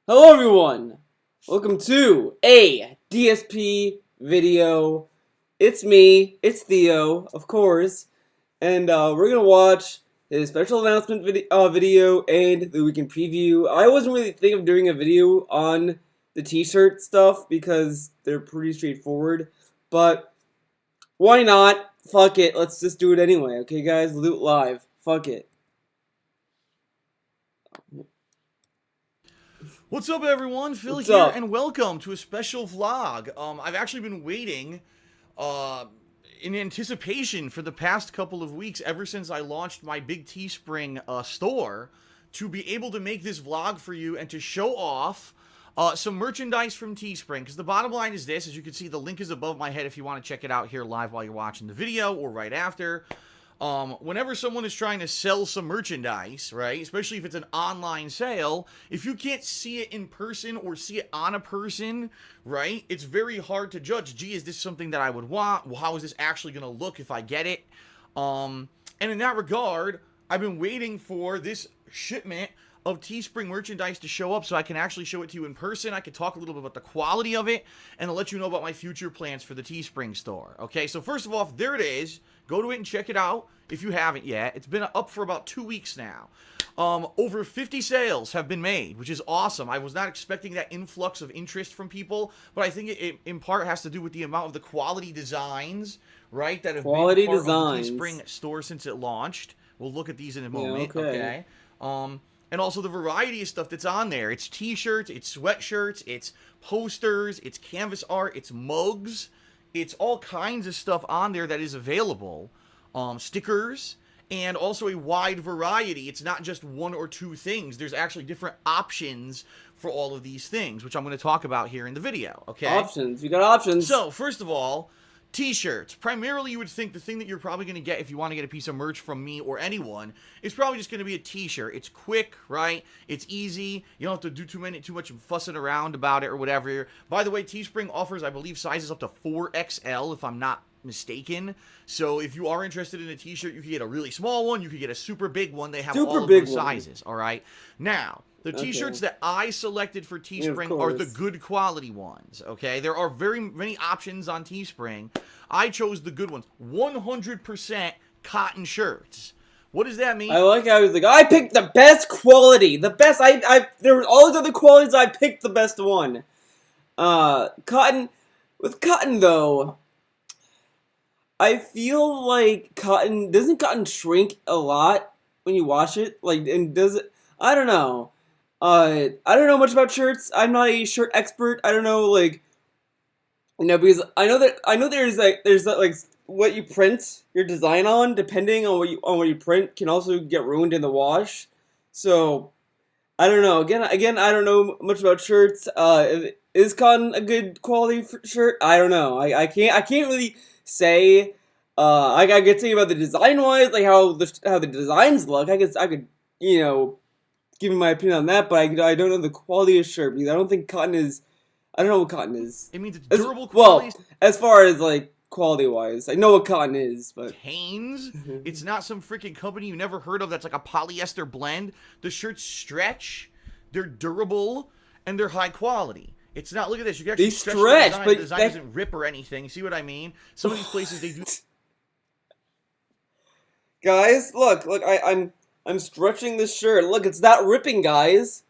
Hello everyone! Welcome to a DSP video. It's me, it's Theo, of course, and we're gonna watch a special announcement video and the weekend preview. I wasn't really thinking of doing a video on the t-shirt stuff because they're pretty straightforward, but why not? Fuck it, let's just do it anyway, okay guys? Loot live. Fuck it. What's up, everyone? Phil What's here, up? and welcome to a special vlog. I've actually been waiting in anticipation for the past couple of weeks, ever since I launched my big Teespring store, to be able to make this vlog for you and to show off some merchandise from Teespring. Because the bottom line is this: as you can see, the link is above my head if you want to check it out here live while you're watching the video or right after. Whenever someone is trying to sell some merchandise, right, especially if it's an online sale, if you can't see it in person or see it on a person, right, it's very hard to judge, gee, is this something that I would want? Well, how is this actually going to look if I get it? And in that regard, I've been waiting for this shipment of Teespring merchandise to show up so I can actually show it to you in person. I can talk a little bit about the quality of it and I'll let you know about my future plans for the Teespring store. Okay, so first of all, there it is. Go to it and check it out if you haven't yet. It's been up for about 2 weeks now. Over 50 sales have been made, which is awesome. I was not expecting that influx of interest from people, but I think it in part has to do with the amount of the quality designs, right, that have been part of the Teespring store since it launched. We'll look at these in a moment, Yeah, okay. And also the variety of stuff that's on there. It's t-shirts, it's sweatshirts, it's posters, it's canvas art, it's mugs. It's all kinds of stuff on there that is available. Stickers, and also a wide variety. It's not just one or two things. There's actually different options for all of these things, which I'm going to talk about here in the video, okay? Options. You got options. So, first of all, t-shirts. Primarily, you would think the thing that you're probably going to get if you want to get a piece of merch from me or anyone is probably just going to be a t-shirt. It's quick, right? It's easy. You don't have to do too much fussing around about it or whatever. By the way, Teespring offers, I believe, sizes up to 4XL, if I'm not mistaken. So if you are interested in a t-shirt, you can get a really small one. You can get a super big one. They have all of those sizes, all right? Now, the t-shirts that I selected for Teespring are the good quality ones, okay? There are very many options on Teespring. I chose the good ones. 100% cotton shirts. What does that mean? I like how he's like, I picked the best quality. The best, there were all these other qualities, I picked the best one. Cotton, with cotton though, I feel like doesn't cotton shrink a lot when you wash it? Like, and does it, I don't know. I don't know much about shirts. I'm not a shirt expert. I don't know, like, because I know there's like what you print your design on, depending on what you print, can also get ruined in the wash. So I don't know. Again, I don't know much about shirts. Is cotton a good quality shirt? I don't know. I can't really say. I could say about the design wise, like how the designs look. I could give me my opinion on that, but I don't know the quality of shirt because I don't think cotton is. I don't know what cotton is. It means it's durable quality. Well, as far as like quality wise, I know what cotton is, but Hanes. It's not some freaking company you never heard of that's like a polyester blend. The shirts stretch, they're durable, and they're high quality. It's not. Look at this. You can actually stretch the design. The design doesn't rip or anything. See what I mean? Some of these places they do. Guys, look, I'm stretching this shirt. Look, it's not ripping, guys.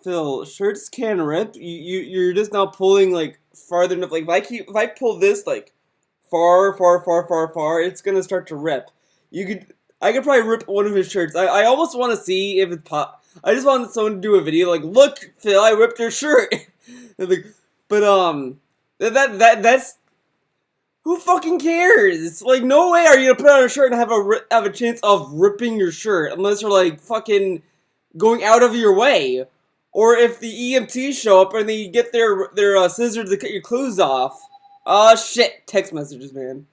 Phil, shirts can rip. You're just not pulling like farther enough. Like if I pull this like far, it's gonna start to rip. I could probably rip one of his shirts. I almost want to see if it's pop. I just want someone to do a video like, look, Phil, I ripped your shirt. But that's. Who fucking cares? It's like, no way are you gonna put on a shirt and have a chance of ripping your shirt unless you're like fucking going out of your way, or if the EMTs show up and they get their scissors to cut your clothes off. Shit, text messages, man.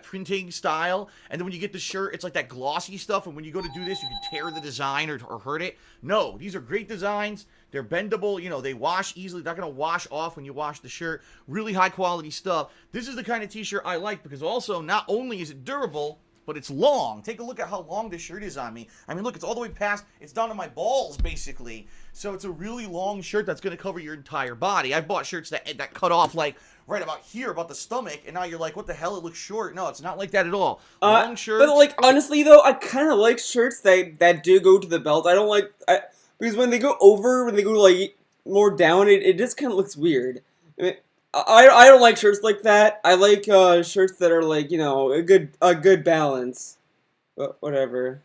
Printing style, and then when you get the shirt, it's like that glossy stuff, and when you go to do this, you can tear the design or hurt it. No, these are great designs. They're bendable, they wash easily. They're not going to wash off when you wash the shirt. Really high quality stuff. This is the kind of t-shirt I like because also, not only is it durable, but it's long. Take a look at how long this shirt is on me. I mean, look, it's all the way past, it's down to my balls, basically. So it's a really long shirt that's going to cover your entire body. I've bought shirts that cut off, like, right about here, about the stomach, and now you're like, what the hell, it looks short. No, it's not like that at all. Long shirts. But, like, honestly, though, I kind of like shirts that do go to the belt. I don't like, because when they go over, when they go, like, more down, it just kind of looks weird. I mean, I don't like shirts like that. I like shirts that are like, you know, a good balance. But whatever.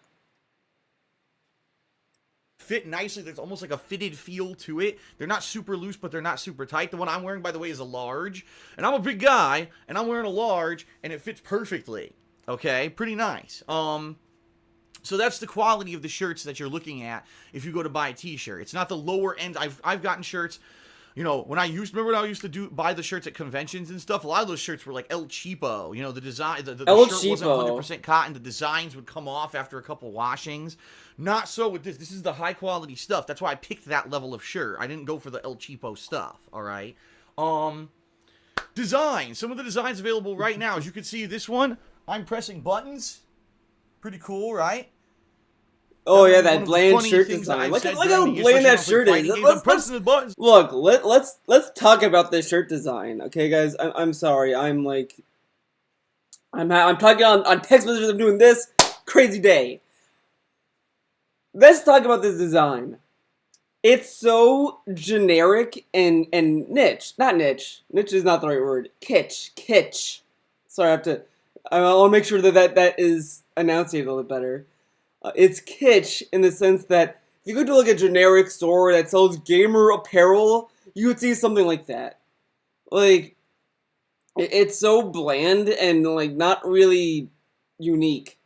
Fit nicely. There's almost like a fitted feel to it. They're not super loose, but they're not super tight. The one I'm wearing, by the way, is a large. And I'm a big guy, and I'm wearing a large, and it fits perfectly. Okay? Pretty nice. So that's the quality of the shirts that you're looking at if you go to buy a t-shirt. It's not the lower end. I've gotten shirts. You know, remember when I used to buy the shirts at conventions and stuff? A lot of those shirts were like El Cheapo. You know, the design, the shirt wasn't 100% cotton. The designs would come off after a couple washings. Not so with this. This is the high quality stuff. That's why I picked that level of shirt. I didn't go for the El Cheapo stuff. All right. Design. Some of the designs available right now. As you can see, this one, I'm pressing buttons. Pretty cool, right? Oh yeah, that bland shirt design. Look how bland that shirt is. Look, let's talk about this shirt design, okay, guys? I'm sorry. I'm talking on text messages. I'm doing this crazy day. Let's talk about this design. It's so generic and niche. Not niche. Niche is not the right word. Kitsch. Sorry, I want to make sure that is enunciated a little better. It's kitsch in the sense that if you go to like a generic store that sells gamer apparel, you would see something like that. Like, it's so bland and like not really unique.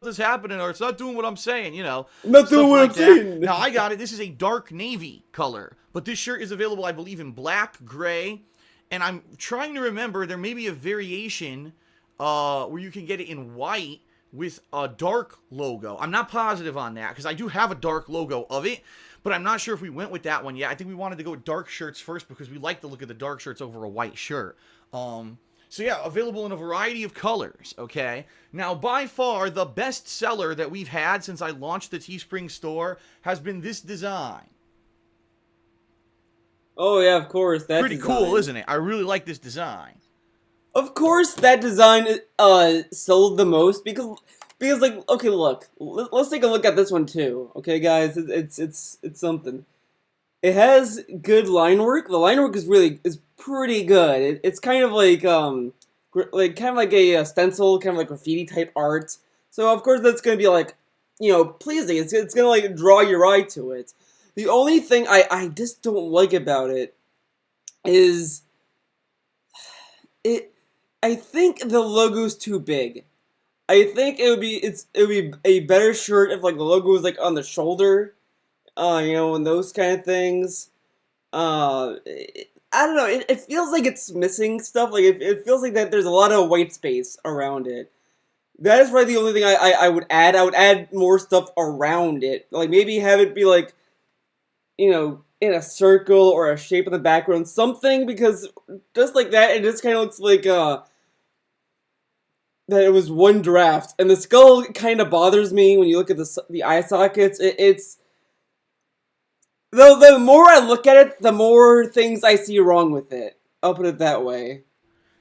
This happening, or it's not doing what I'm saying, you know. Not doing what I'm saying. Now I got it. This is a dark navy color, but this shirt is available, I believe, in black, gray, and I'm trying to remember. There may be a variation where you can get it in white with a dark logo. I'm not positive on that because I do have a dark logo of it, but I'm not sure if we went with that one yet. I think we wanted to go with dark shirts first because we like the look of the dark shirts over a white shirt. So yeah, available in a variety of colors, okay? Now, by far, the best seller that we've had since I launched the Teespring store has been this design. Oh yeah, of course. That's pretty cool, isn't it? I really like this design. Of course, that design sold the most because like, okay, look, let's take a look at this one too. Okay, guys, it's something. It has good line work. The line work is pretty good. It's kind of like a stencil, kind of like graffiti type art. So of course that's gonna be like, you know, pleasing. It's gonna like draw your eye to it. The only thing I just don't like about it is I think the logo's too big. I think it would be a better shirt if like the logo was like on the shoulder, you know, and those kind of things. I don't know. It feels like it's missing stuff. Like it feels like that there's a lot of white space around it. That is probably the only thing I would add. I would add more stuff around it. Like maybe have it be like, you know, in a circle or a shape in the background, something, because just like that, it just kind of looks like that it was one draft. And the skull kind of bothers me when you look at the eye sockets. It's the more I look at it, the more things I see wrong with it. I'll put it that way.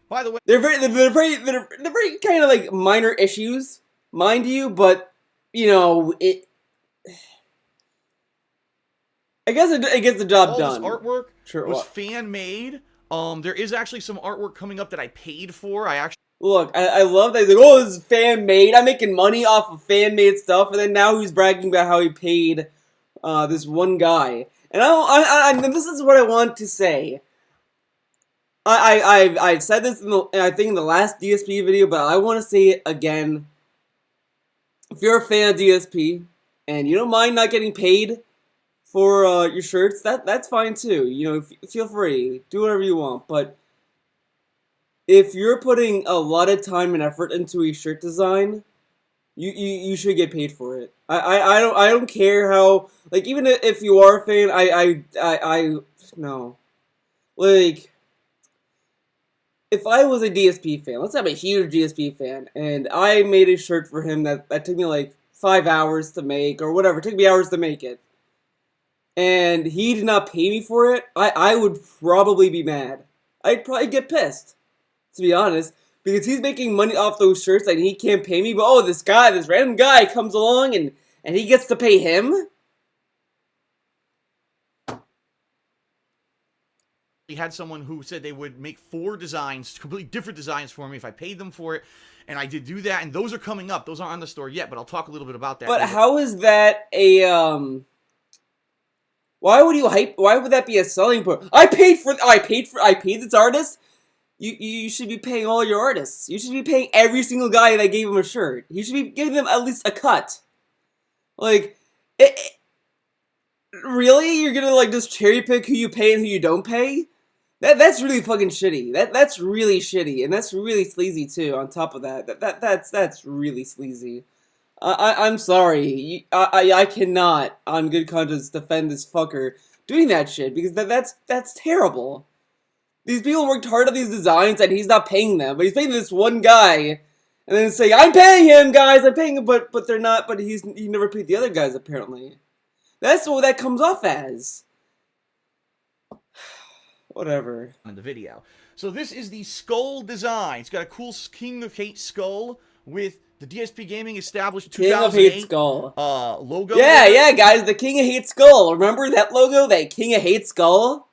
By the way, they're very kind of like minor issues, mind you, but you know it. I guess it gets the job done. This artwork was fan made. There is actually some artwork coming up that I paid for. Look, I love that. He's like, oh, this is fan made. I'm making money off of fan made stuff, and then now he's bragging about how he paid this one guy. And this is what I want to say. I've said this I think in the last DSP video, but I want to say it again. If you're a fan of DSP and you don't mind not getting paid for your shirts, that's fine too. You know, feel free, do whatever you want. But if you're putting a lot of time and effort into a shirt design, you should get paid for it. I don't care how, like, even if you are a fan, I no, like, if I was a DSP fan, let's say I'm a huge DSP fan, and I made a shirt for him that took me like 5 hours to make, or whatever, it took me hours to make it, and he did not pay me for it, I would probably be mad. I'd probably get pissed, to be honest, because he's making money off those shirts and he can't pay me, but oh, this random guy comes along and he gets to pay him? We had someone who said they would make 4 designs, completely different designs for me if I paid them for it, and I did do that, and those are coming up. Those aren't on the store yet, but I'll talk a little bit about that. But later. How is that a, why would that be a selling point? I paid this artist? You should be paying all your artists. You should be paying every single guy that gave him a shirt. You should be giving them at least a cut. Like, really? You're gonna, like, just cherry pick who you pay and who you don't pay? That's really fucking shitty. That's really shitty, and that's really sleazy too. On top of that's really sleazy. I'm sorry. I cannot, on good conscience, defend this fucker doing that shit because that's terrible. These people worked hard on these designs, and he's not paying them, but he's paying this one guy, and then saying, "I'm paying him, guys. I'm paying him," but they're not. But he never paid the other guys apparently. That's what that comes off as. Whatever. In the video. So this is the skull design. It's got a cool King of Hate skull with the DSP Gaming established 2008 King of Hate skull logo. Yeah, guys, the King of Hate skull. Remember that logo? That King of Hate skull?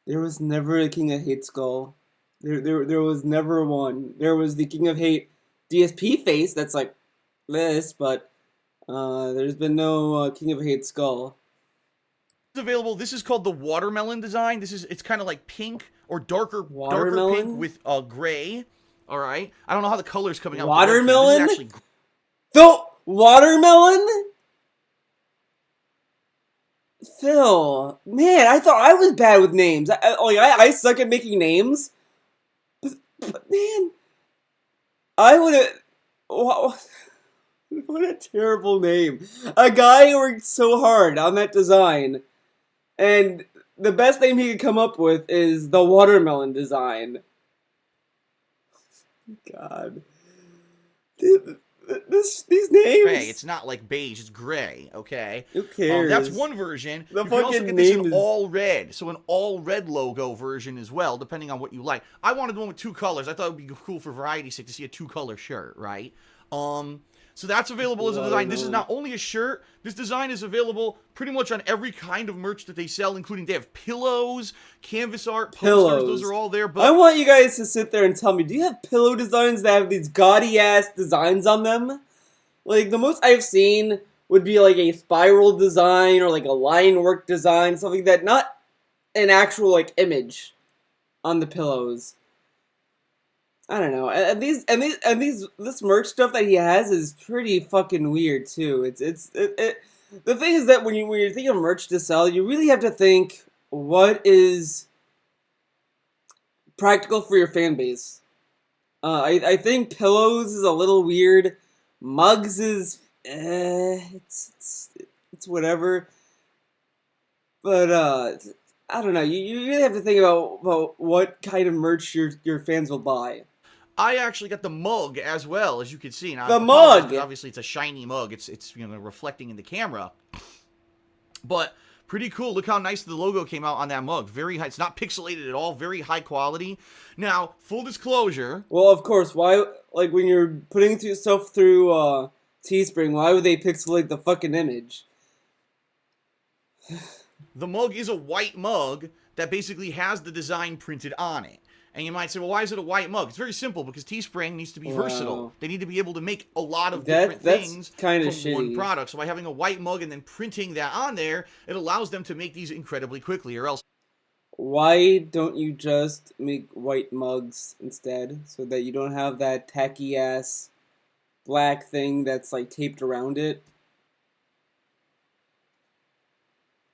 There was never a King of Hate skull. There was never one. There was the King of Hate DSP face that's like this, but there's been no King of Hate skull. Available. This is called the watermelon design. It's kind of like pink or darker pink with gray. All right. I don't know how the color's coming out. Watermelon? Actually... The watermelon? Phil, man, I thought I was bad with names. I suck at making names. But man, I would have. What a terrible name. A guy worked so hard on that design. And the best name he could come up with is the watermelon design. God. These names. Gray. It's not like beige, it's gray, okay? Who cares? That's one version. The you can also get fucking this name in is... all red. So an all red logo version as well, depending on what you like. I wanted one with 2 colors. I thought it would be cool for variety's sake to see a 2-color shirt, right? So that's available as a design. This is not only a shirt. This design is available pretty much on every kind of merch that they sell, including they have pillows, canvas art, posters. Those are all there. But I want you guys to sit there and tell me, do you have pillow designs that have these gaudy-ass designs on them? Like, the most I've seen would be like a spiral design or like a line work design, something like that. Not an actual, like, image on the pillows. I don't know, this merch stuff that he has is pretty fucking weird too. The thing is that when you're thinking of merch to sell, you really have to think what is practical for your fan base. I think pillows is a little weird. Mugs is it's whatever. But I don't know. You really have to think about what kind of merch your fans will buy. I actually got the mug as well, as you can see. Now, the mug! Obviously, it's a shiny mug. It's reflecting in the camera. But pretty cool. Look how nice the logo came out on that mug. Very high. It's not pixelated at all. Very high quality. Now, full disclosure. Well, of course. Why, like, when you're putting stuff through Teespring, why would they pixelate the fucking image? The mug is a white mug that basically has the design printed on it. And you might say, well, why is it a white mug? It's very simple, because Teespring needs to be versatile. They need to be able to make a lot of different things from one product. So by having a white mug and then printing that on there, it allows them to make these incredibly quickly, or else... Why don't you just make white mugs instead, so that you don't have that tacky-ass black thing that's, like, taped around it?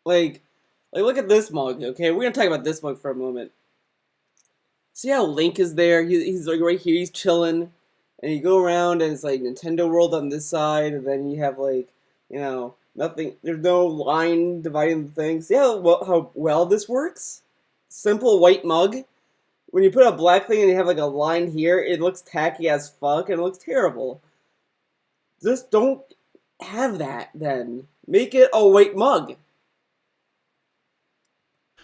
Like, look at this mug, okay? We're gonna talk about this mug for a moment. See how Link is there? He's like right here, he's chilling. And you go around and it's like Nintendo World on this side, and then you have like, you know, nothing, there's no line dividing the things. See how well this works? simple white mug. When you put a black thing and you have like a line here, it looks tacky as fuck and it looks terrible. Just don't have that then. Make it a white mug.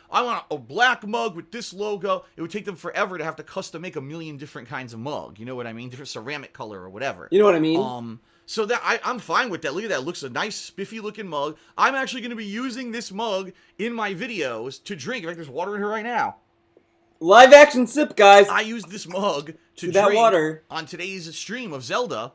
I want a black mug with this logo. It would take them forever to have to custom make a million different kinds of mug. You know what I mean? Different ceramic color or whatever. You know what I mean? So that I'm fine with that. Look at that. It looks a nice, spiffy looking mug. I'm actually going to be using this mug in my videos to drink. In fact, there's water in here right now. Live action sip, guys. I used this mug to that drink water on today's stream of Zelda.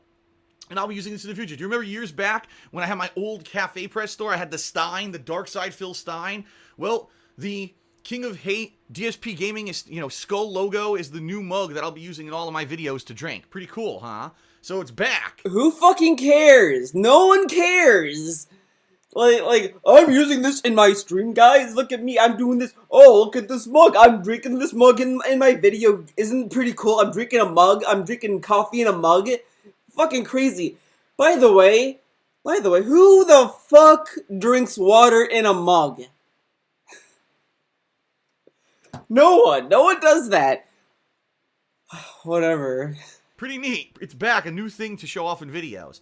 And I'll be using this in the future. Do you remember years back when I had my old Cafe Press store? I had the Stein, the Dark Side Phil Stein. Well, the King of Hate DSP Gaming is, skull logo is the new mug that I'll be using in all of my videos to drink. Pretty cool, huh? So it's back. Who fucking cares? No one cares. Like, I'm using this in my stream, guys. Look at me. I'm doing this. Oh, look at this mug. I'm drinking this mug in my video. Isn't it pretty cool? I'm drinking a mug. I'm drinking coffee in a mug. Fucking crazy. By the way, who the fuck drinks water in a mug? No one does that. Whatever. Pretty neat. It's back, a new thing to show off in videos.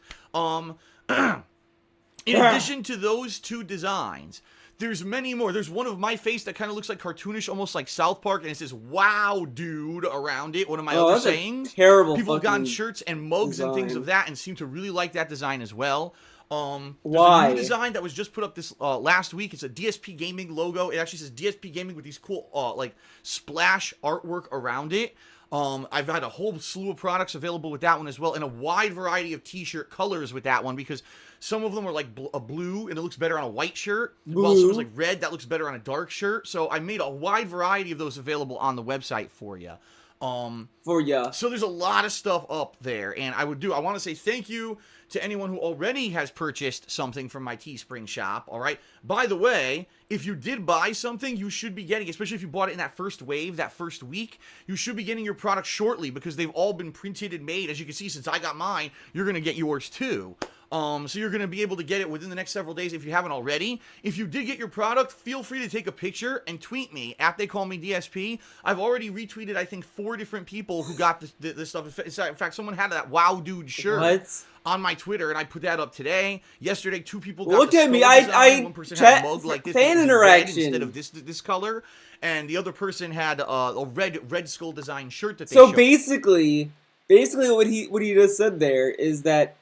In addition to those two designs, there's many more. There's one of my face that kind of looks like cartoonish, almost like South Park, and it says "Wow, dude" around it. One of my other sayings. Terrible. People have gotten shirts and mugs design. And things of that, and seem to really like that design as well. There's Why? a new design that was just put up this last week. It's a DSP Gaming logo. It actually says DSP Gaming with these cool like splash artwork around it. I've had a whole slew of products available with that one as well, and a wide variety of t-shirt colors with that one, because some of them are like a blue and it looks better on a white shirt, while some is like red that looks better on a dark shirt. So I made a wide variety of those available on the website for you. So there's a lot of stuff up there, and I want to say thank you to anyone who already has purchased something from my Teespring shop, all right? By the way, if you did buy something, you should be getting, especially if you bought it in that first wave, that first week, you should be getting your product shortly, because they've all been printed and made. As you can see, since I got mine, you're going to get yours too. So you're going to be able to get it within the next several days if you haven't already. If you did get your product, feel free to take a picture and tweet me at TheyCallMeDSP. I've already retweeted, I think, 4 different people who got this stuff. In fact, someone had that Wow Dude shirt on my Twitter, and I put that up today. Yesterday, 2 people got Look at me. One person had a mug like this fan interaction instead of this color, and the other person had a red skull design shirt that they So showed. basically what he just said there is that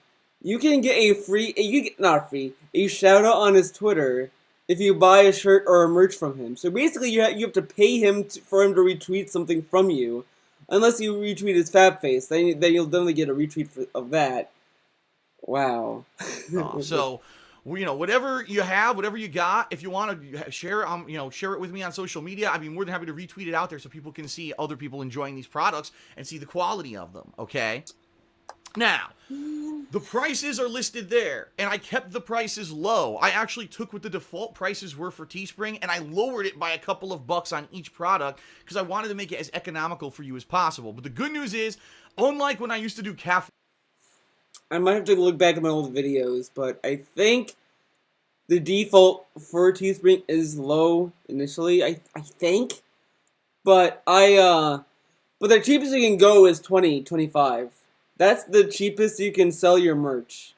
you can get a shout out on his Twitter if you buy a shirt or a merch from him. So basically you have to pay him for him to retweet something from you, unless you retweet his fab face. Then you'll definitely get a retweet of that. Wow. So, whatever you have, whatever you got, if you want to share it, share it with me on social media. I'd be more than happy to retweet it out there so people can see other people enjoying these products and see the quality of them. Okay. Now, the prices are listed there, and I kept the prices low. I actually took what the default prices were for Teespring, and I lowered it by a couple of bucks on each product, because I wanted to make it as economical for you as possible. But the good news is, unlike when I used to do cafe... I might have to look back at my old videos, but I think the default for Teespring is low initially. I think, but the cheapest you can go is $20-25. That's the cheapest you can sell your merch.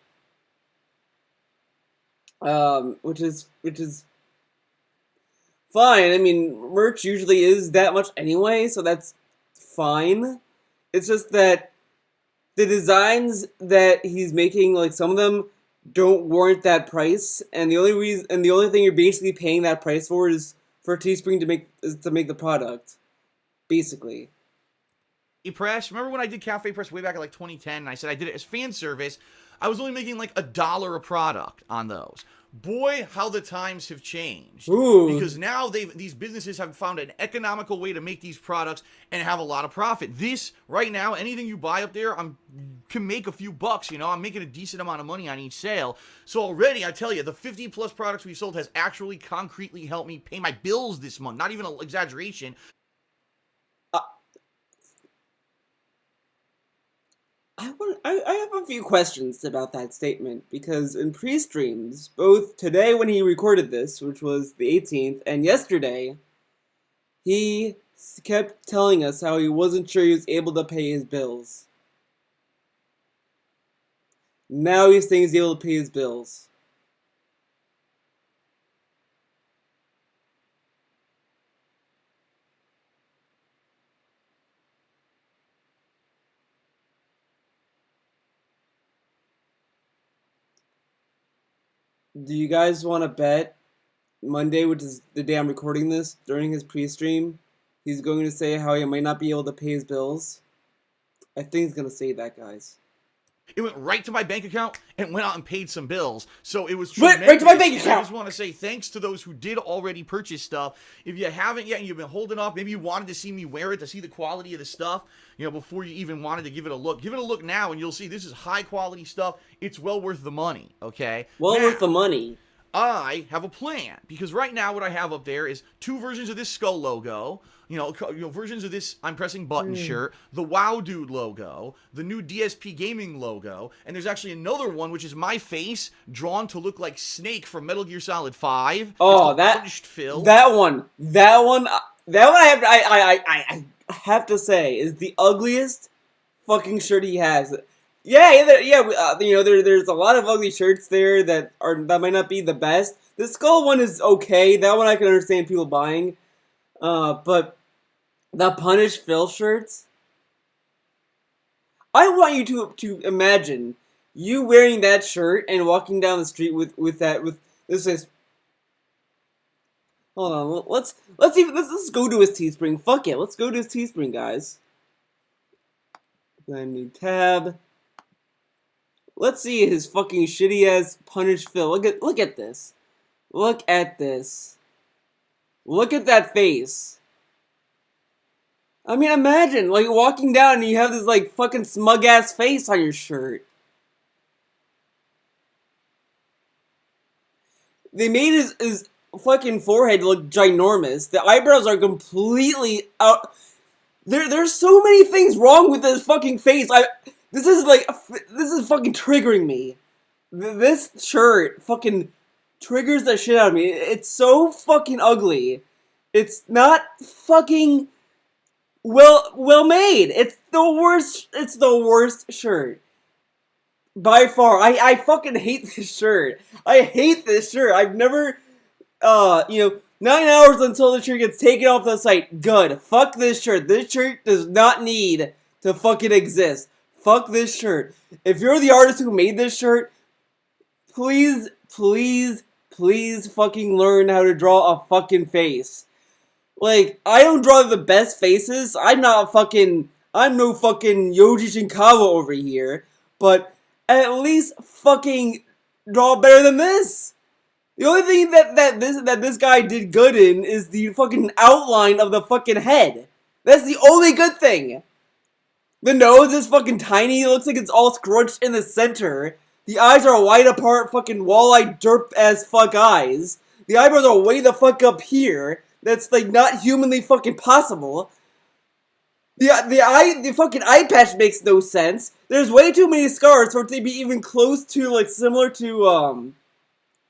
Which is fine. I mean, merch usually is that much anyway, so that's fine. It's just that the designs that he's making, like some of them don't warrant that price, and the only thing you're basically paying that price for is for Teespring to make the product, basically. Press. Remember when I did Cafe Press way back in like 2010, and I said I did it as fan service? I was only making like $1 a product on those. Boy, how the times have changed. Ooh. Because now these businesses have found an economical way to make these products and have a lot of profit. This, right now, anything you buy up there, can make a few bucks, I'm making a decent amount of money on each sale. So already, I tell you, the 50 plus products we've sold has actually concretely helped me pay my bills this month. Not even an exaggeration. I have a few questions about that statement, because in pre-streams, both today when he recorded this, which was the 18th, and yesterday, He kept telling us how he wasn't sure he was able to pay his bills. Now he's saying he's able to pay his bills. Do you guys want to bet Monday, which is the day I'm recording this, during his pre-stream, he's going to say how he might not be able to pay his bills? I think he's going to say that, guys. It went right to my bank account and went out and paid some bills. So it was Right tremendous. to my bank account! I just want to say thanks to those who did already purchase stuff. If you haven't yet and you've been holding off, maybe you wanted to see me wear it to see the quality of the stuff, before you even wanted to give it a look. Give it a look now and you'll see this is high quality stuff. It's well worth the money, okay? Well worth the money. I have a plan, because right now what I have up there is 2 versions of this skull logo, versions of this I'm pressing button shirt, the WoW Dude logo, the new DSP Gaming logo, and there's actually another one which is my face drawn to look like Snake from Metal Gear Solid 5. Oh, that one I have to say is the ugliest fucking shirt he has. There's a lot of ugly shirts there that might not be the best. The skull one is okay. That one I can understand people buying. But the Punish Phil shirts, I want you to imagine you wearing that shirt and walking down the street with this is. Hold on, let's go to his Teespring. Fuck it, let's go to his Teespring, guys. Then new tab. Let's see his fucking shitty ass Punish Phil. Look at this. Look at this. Look at that face. I mean, imagine like walking down and you have this like fucking smug ass face on your shirt. They made his fucking forehead look ginormous. The eyebrows are completely out. There's so many things wrong with this fucking face. This is fucking triggering me. This shirt fucking triggers the shit out of me. It's so fucking ugly. It's not fucking well made. It's the worst. It's the worst shirt by far. I fucking hate this shirt. I hate this shirt. I've never 9 hours until the shirt gets taken off the site. Good. Fuck this shirt. This shirt does not need to fucking exist. Fuck this shirt. If you're the artist who made this shirt, please fucking learn how to draw a fucking face. Like, I don't draw the best faces. I'm no fucking Yoji Shinkawa over here. But at least fucking draw better than this. The only thing that this guy did good in is the fucking outline of the fucking head. That's the only good thing. The nose is fucking tiny. It looks like it's all scrunched in the center. The eyes are wide apart, fucking wall-eyed derp as fuck eyes. The eyebrows are way the fuck up here. That's like not humanly fucking possible. The fucking eye patch makes no sense. There's way too many scars for it to be even close to like similar to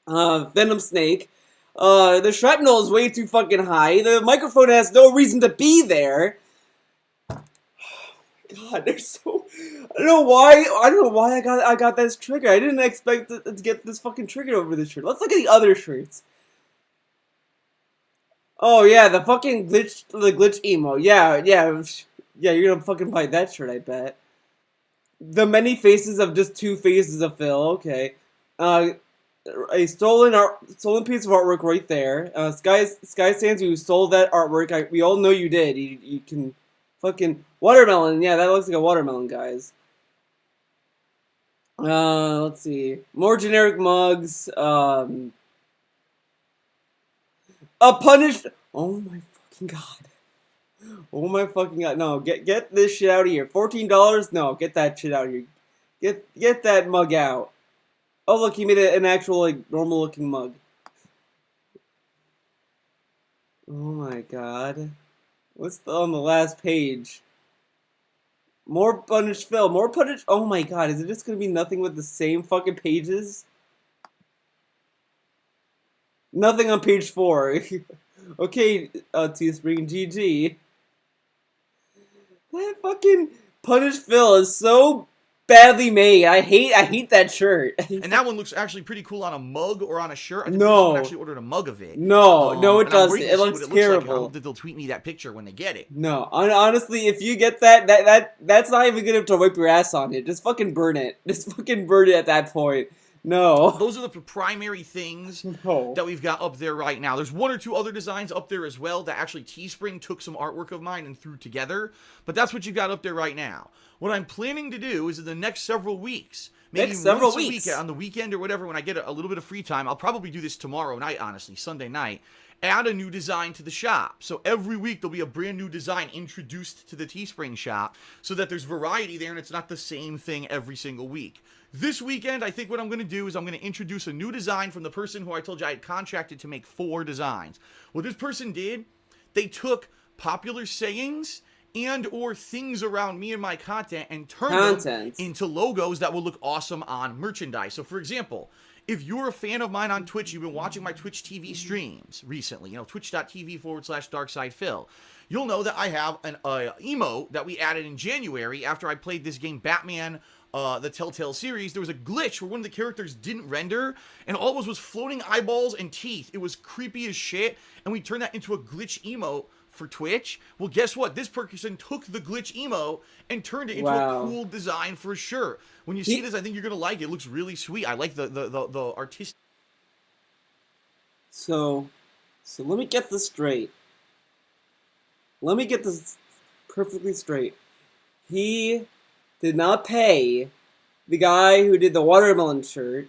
Venom Snake. The shrapnel is way too fucking high. The microphone has no reason to be there. God, they're so. I don't know why I got this trigger. I didn't expect to get this fucking triggered over this shirt. Let's look at the other shirts. Oh yeah, the fucking glitch emo. Yeah. You're gonna fucking buy that shirt, I bet. The many faces of just 2 faces of Phil. Okay. A stolen piece of artwork right there. Sky Sans, you stole that artwork. We all know you did. You can fucking watermelon. Yeah, that looks like a watermelon, guys. Let's see. More generic mugs. A punished. Oh my fucking god. Oh my fucking god. No, get this shit out of here. $14? No, get that shit out of here. Get that mug out. Oh look, he made an actual like normal looking mug. Oh my god. What's on the last page? More Punish Phil. More Punish. Oh my god, is it just gonna be nothing with the same fucking pages? Nothing on page 4. Okay, Teespring GG. That fucking Punish Phil is so badly made. I hate that shirt. And that one looks actually pretty cool on a mug or on a shirt. I think No. someone actually ordered a mug of it. No, no, it and I'm doesn't. waiting to It see looks what terrible. Like. I hope that they'll tweet me that picture when they get it. No, honestly, if you get that's not even good enough to wipe your ass on it. Just fucking burn it. Just fucking burn it at that point. No. Those are the primary things No. that we've got up there right now. There's one or two other designs up there as well that actually Teespring took some artwork of mine and threw together. But that's what you've got up there right now. What I'm planning to do is in the next several weeks, maybe once a week, on the weekend or whatever, when I get a little bit of free time, I'll probably do this tomorrow night, honestly, Sunday night, add a new design to the shop. So every week there'll be a brand new design introduced to the Teespring shop so that there's variety there and it's not the same thing every single week. This weekend, I think what I'm going to do is I'm going to introduce a new design from the person who I told you I had contracted to make 4 designs. What this person did, they took popular sayings and or things around me and my content and turned them into logos that will look awesome on merchandise. So for example, if you're a fan of mine on Twitch, you've been watching my Twitch TV streams recently, twitch.tv/DarkSidePhil, you'll know that I have an emote that we added in January after I played this game Batman the Telltale series. There was a glitch where one of the characters didn't render and all it was floating eyeballs and teeth. It was creepy as shit, and we turned that into a glitch emote for Twitch. Well, guess what? This person took the glitch emote and turned it into a cool design for a shirt. When you see this, I think you're gonna like it. It looks really sweet. I like the artistic. So let me get this straight. Let me get this perfectly straight. He did not pay the guy who did the watermelon shirt,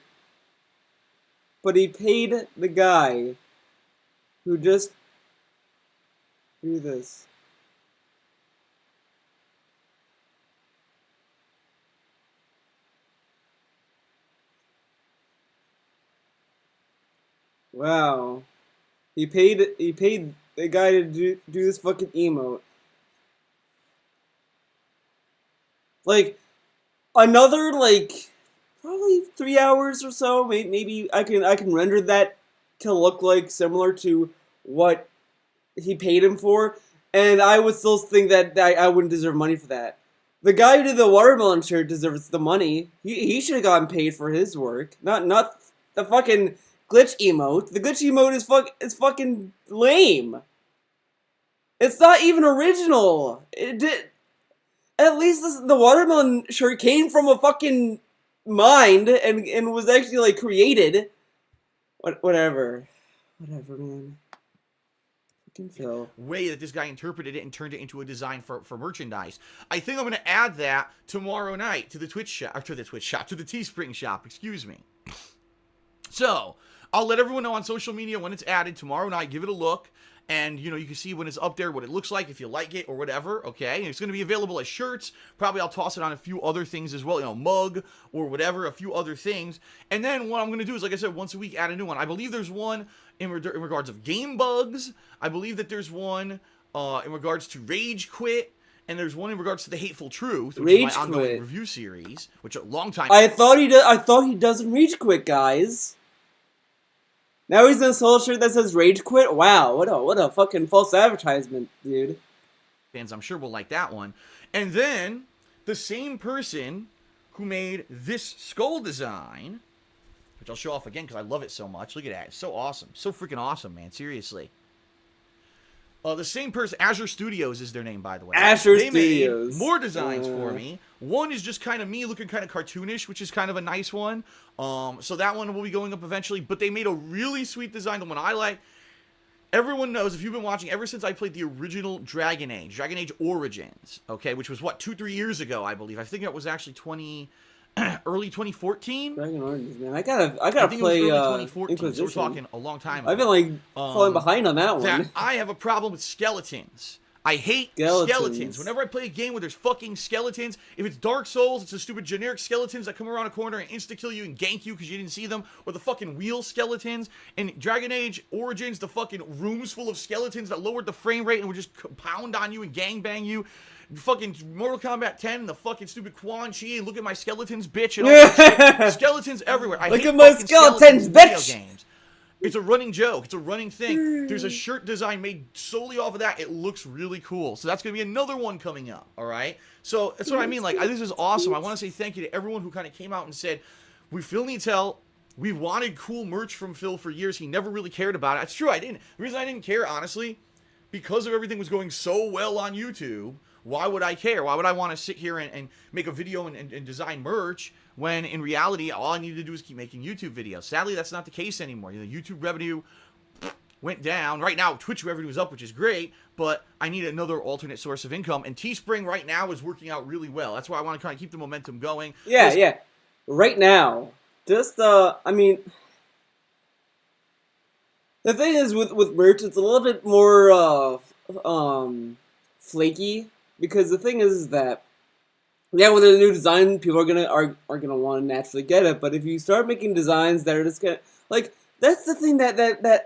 but he paid the guy who just drew this. Wow. He paid the guy to do this fucking emote. Like, another, like, probably 3 hours or so. Maybe I can render that to look like similar to what he paid him for, and I would still think that I wouldn't deserve money for that. The guy who did the watermelon shirt deserves the money. He should have gotten paid for his work, not the fucking glitch emote. The glitch emote is fucking lame. It's not even original. At least the watermelon shirt came from a fucking mind and was actually, like, created. Whatever, man. Fucking Phil. Way that this guy interpreted it and turned it into a design for merchandise. I think I'm going to add that tomorrow night to the Twitch shop, or to the Teespring shop, excuse me. So, I'll let everyone know on social media when it's added tomorrow night. Give it a look. And, you can see when it's up there what it looks like, if you like it or whatever, okay? And it's going to be available as shirts. Probably I'll toss it on a few other things as well, mug or whatever, a few other things. And then what I'm going to do is, like I said, once a week, add a new one. I believe there's one in regards of game bugs. I believe that there's one in regards to Rage Quit. And there's one in regards to The Hateful Truth, which is my ongoing review series, which a long time... I thought he doesn't Rage Quit, guys. Now he's in a solo shirt that says Rage Quit? Wow, what a fucking false advertisement, dude. Fans, I'm sure will like that one. And then, the same person who made this skull design, which I'll show off again because I love it so much. Look at that. It's so awesome. So freaking awesome, man. Seriously. The same person, Azure Studios is their name, by the way. Azure Studios. Studios. Made more designs for me. One is just kind of me looking kind of cartoonish, which is kind of a nice one. So that one will be going up eventually. But they made a really sweet design, the one I like. Everyone knows, if you've been watching, ever since I played the original Dragon Age Origins, okay, which was, 2-3 years ago, I believe. I think it was actually early 2014. Dragon Origins, man. I gotta play Inquisition. So we're talking a long time ago. I've been falling behind on that one. I have a problem with skeletons. I hate skeletons. Whenever I play a game where there's fucking skeletons, if it's Dark Souls, it's the stupid generic skeletons that come around a corner and insta-kill you and gank you because you didn't see them, or the fucking wheel skeletons. In Dragon Age Origins, the fucking rooms full of skeletons that lowered the frame rate and would just pound on you and gangbang you. Fucking Mortal Kombat 10 and the fucking stupid Quan Chi and look at my skeletons, bitch, and all that shit. Skeletons everywhere. I hate my skeletons, bitch! Games. It's a running joke. It's a running thing. There's a shirt design made solely off of that. It looks really cool. So that's going to be another one coming up, all right? So that's what I mean. Like, this is awesome. I want to say thank you to everyone who kind of came out and said, Phil needs help. We've wanted cool merch from Phil for years. He never really cared about it. It's true. I didn't. The reason I didn't care, honestly, because of everything was going so well on YouTube, why would I care? Why would I want to sit here and make a video and design merch when in reality all I needed to do is keep making YouTube videos? Sadly, that's not the case anymore. You know, YouTube revenue went down. Right now, Twitch revenue is up, which is great, but I need another alternate source of income, and Teespring right now is working out really well. That's why I want to kind of keep the momentum going. Yeah. Right now, just, I mean, the thing is with merch, it's a little bit more, flaky, because the thing is that, yeah, when there's a new design, people are gonna want to naturally get it. But if you start making designs that are just gonna, like, that's the thing that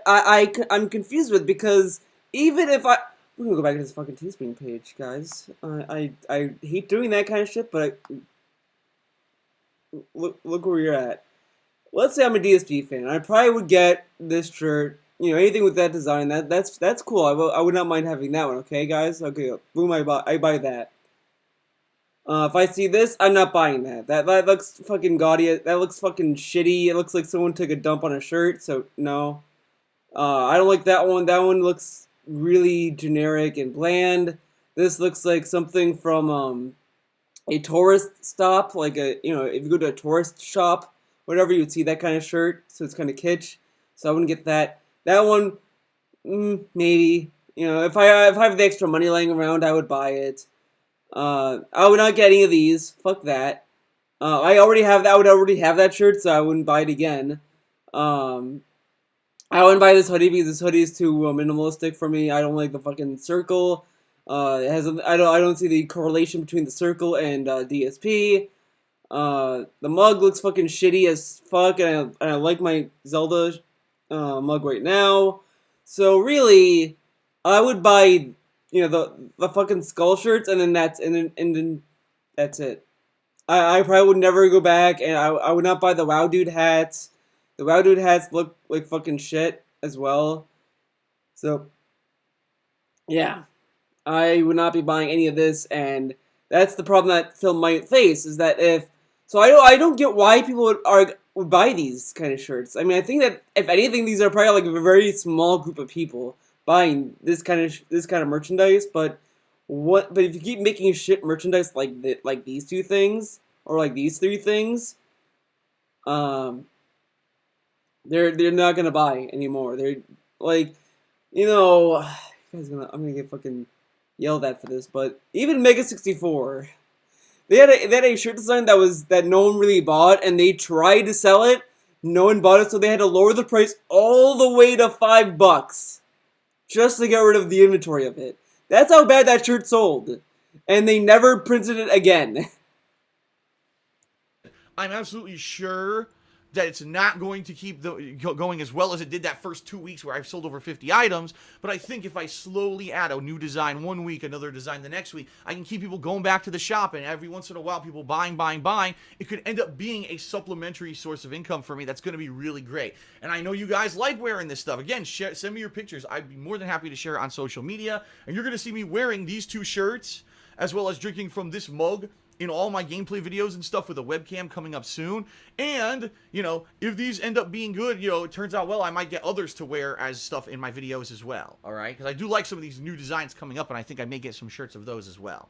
I'm confused with, because even if we're gonna go back to this fucking Teespring page, guys. I hate doing that kind of shit, but look where you're at. Let's say I'm a DSP fan. I probably would get this shirt. You know, anything with that design, that's cool. I would not mind having that one. Okay, guys. Okay, boom. I buy that. If I see this, I'm not buying that. That looks fucking gaudy. That looks fucking shitty. It looks like someone took a dump on a shirt. So no. I don't like that one. That one looks really generic and bland. This looks like something from a tourist stop, like if you go to a tourist shop, whatever, you'd see that kind of shirt. So it's kind of kitsch. So I wouldn't get that. That one, maybe. You know, if I have the extra money laying around, I would buy it. I would not get any of these. Fuck that. I already have that. I would already have that shirt, so I wouldn't buy it again. I wouldn't buy this hoodie because this hoodie is too minimalistic for me. I don't like the fucking circle. I don't see the correlation between the circle and DSP. The mug looks fucking shitty as fuck, and I like my Zelda mug right now. So really, I would buy, the fucking skull shirts, and then that's it. I probably would never go back, and I would not buy the WoW Dude hats. The WoW Dude hats look like fucking shit as well. So, yeah. I would not be buying any of this, and that's the problem that Phil might face, is that I don't get why people would buy these kind of shirts. I mean, I think that, if anything, these are probably like a very small group of people buying this kind of merchandise, but if you keep making shit merchandise like these two things, or like these three things, they're not gonna buy anymore. They're like, I'm gonna get fucking yelled at for this, but even Mega 64, they had a shirt design that no one really bought, and they tried to sell it. No one bought it, so they had to lower the price all the way to $5 just to get rid of the inventory of it. That's how bad that shirt sold, and they never printed it again. I'm absolutely sure that it's not going to keep going as well as it did that first 2 weeks where I've sold over 50 items, but I think if I slowly add a new design one week, another design the next week, I can keep people going back to the shop, and every once in a while people buying, it could end up being a supplementary source of income for me that's going to be really great. And I know you guys like wearing this stuff. Again, send me your pictures. I'd be more than happy to share it on social media, and you're going to see me wearing these two shirts, as well as drinking from this mug in all my gameplay videos and stuff with a webcam coming up soon. And, if these end up being good, it turns out well, I might get others to wear as stuff in my videos as well, alright? Because I do like some of these new designs coming up, and I think I may get some shirts of those as well.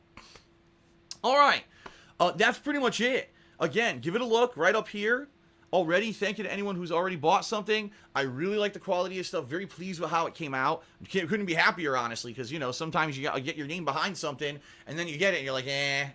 Alright, that's pretty much it. Again, give it a look right up here. Already, thank you to anyone who's already bought something. I really like the quality of stuff. Very pleased with how it came out. Couldn't be happier, honestly, because, sometimes you get your name behind something, and then you get it, and you're like,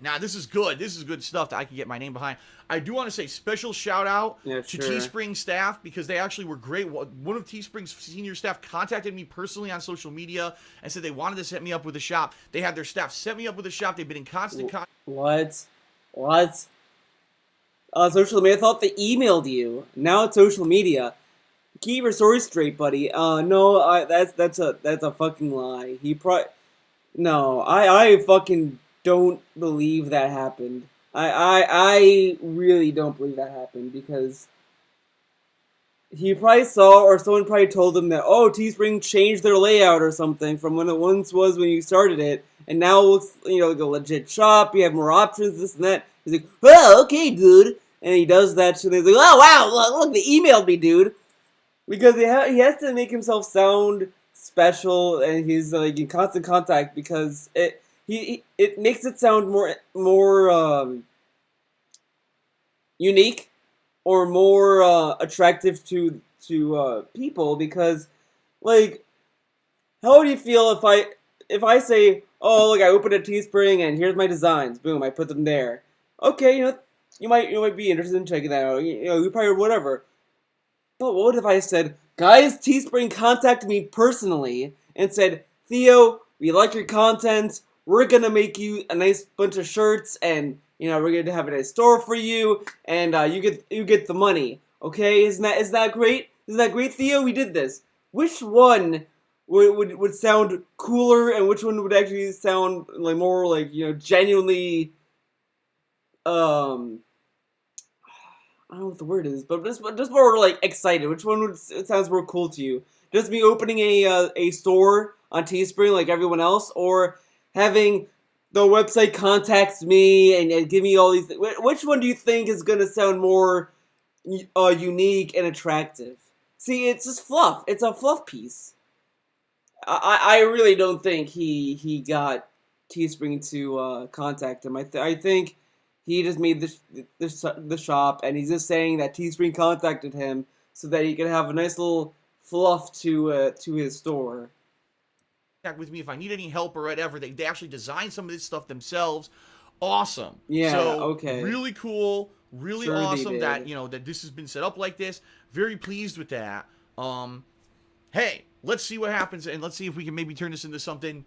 nah, this is good. This is good stuff that I can get my name behind. I do want to say special shout-out to Teespring staff, because they actually were great. One of Teespring's senior staff contacted me personally on social media and said they wanted to set me up with a shop. They had their staff set me up with a shop. They've been in constant contact. What? Social media. I thought they emailed you. Now it's social media. Keep your story straight, buddy. No, that's a fucking lie. No, I fucking don't believe that happened. I really don't believe that happened, because he probably saw, or someone probably told him that, oh, Teespring changed their layout or something from when it once was when you started it, and now it looks, like a legit shop. You have more options, this and that. He's like, well, okay, dude, and he does that shit. And he's like, oh wow, look, they emailed me, dude, because he has to make himself sound special, and he's like in constant contact because it makes it sound more unique or more attractive to people, because like, how would you feel if I say, oh look, I opened a Teespring and here's my designs, boom, I put them there. Okay, you might be interested in checking that out. You probably whatever. But what if I said, guys, Teespring contacted me personally and said, Theo, we like your content. We're gonna make you a nice bunch of shirts, and we're gonna have a nice store for you, and you get the money. Okay, is that great? Isn't that great, Theo? We did this. Which one would sound cooler, and which one would actually sound like more like genuinely I don't know what the word is, but just more like excited. Which one sounds more cool to you? Just me opening a store on Teespring like everyone else, or having the website contact me and give me all these things? Which one do you think is gonna sound more unique and attractive? See, it's just fluff. It's a fluff piece. I really don't think he got Teespring to contact him. I think he just made the shop, and he's just saying that Teespring contacted him so that he could have a nice little fluff to his store. With me if I need any help or whatever. They actually designed some of this stuff themselves. Awesome. Yeah. So, okay. Really cool. Really Sure awesome that that this has been set up like this. Very pleased with that. Hey, let's see what happens, and let's see if we can maybe turn this into something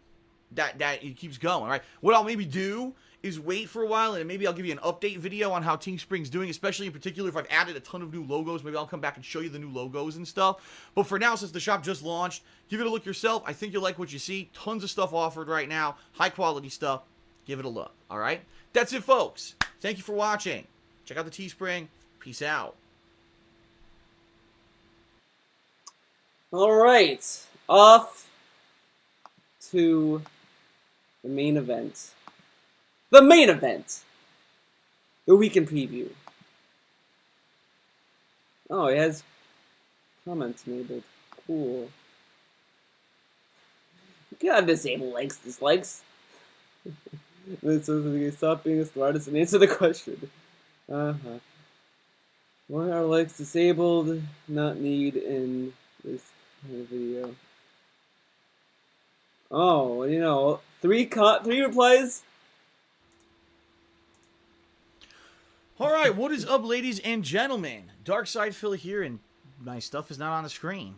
that it keeps going. All right. What I'll maybe do is wait for a while, and maybe I'll give you an update video on how Teespring's doing, especially in particular if I've added a ton of new logos. Maybe I'll come back and show you the new logos and stuff. But for now, since the shop just launched, give it a look yourself. I think you'll like what you see. Tons of stuff offered right now. High quality stuff. Give it a look. All right? That's it, folks. Thank you for watching. Check out the Teespring. Peace out. All right. Off to the main event. The main event! The weekend preview. Oh, it has comments enabled. Cool. You cannot disable likes, dislikes. Stop being a smartest and answer the question. Why are likes disabled? Not need in this kind of video. Oh, three replies? Alright, what is up, ladies and gentlemen? Darkside Phil here, and my stuff is not on the screen.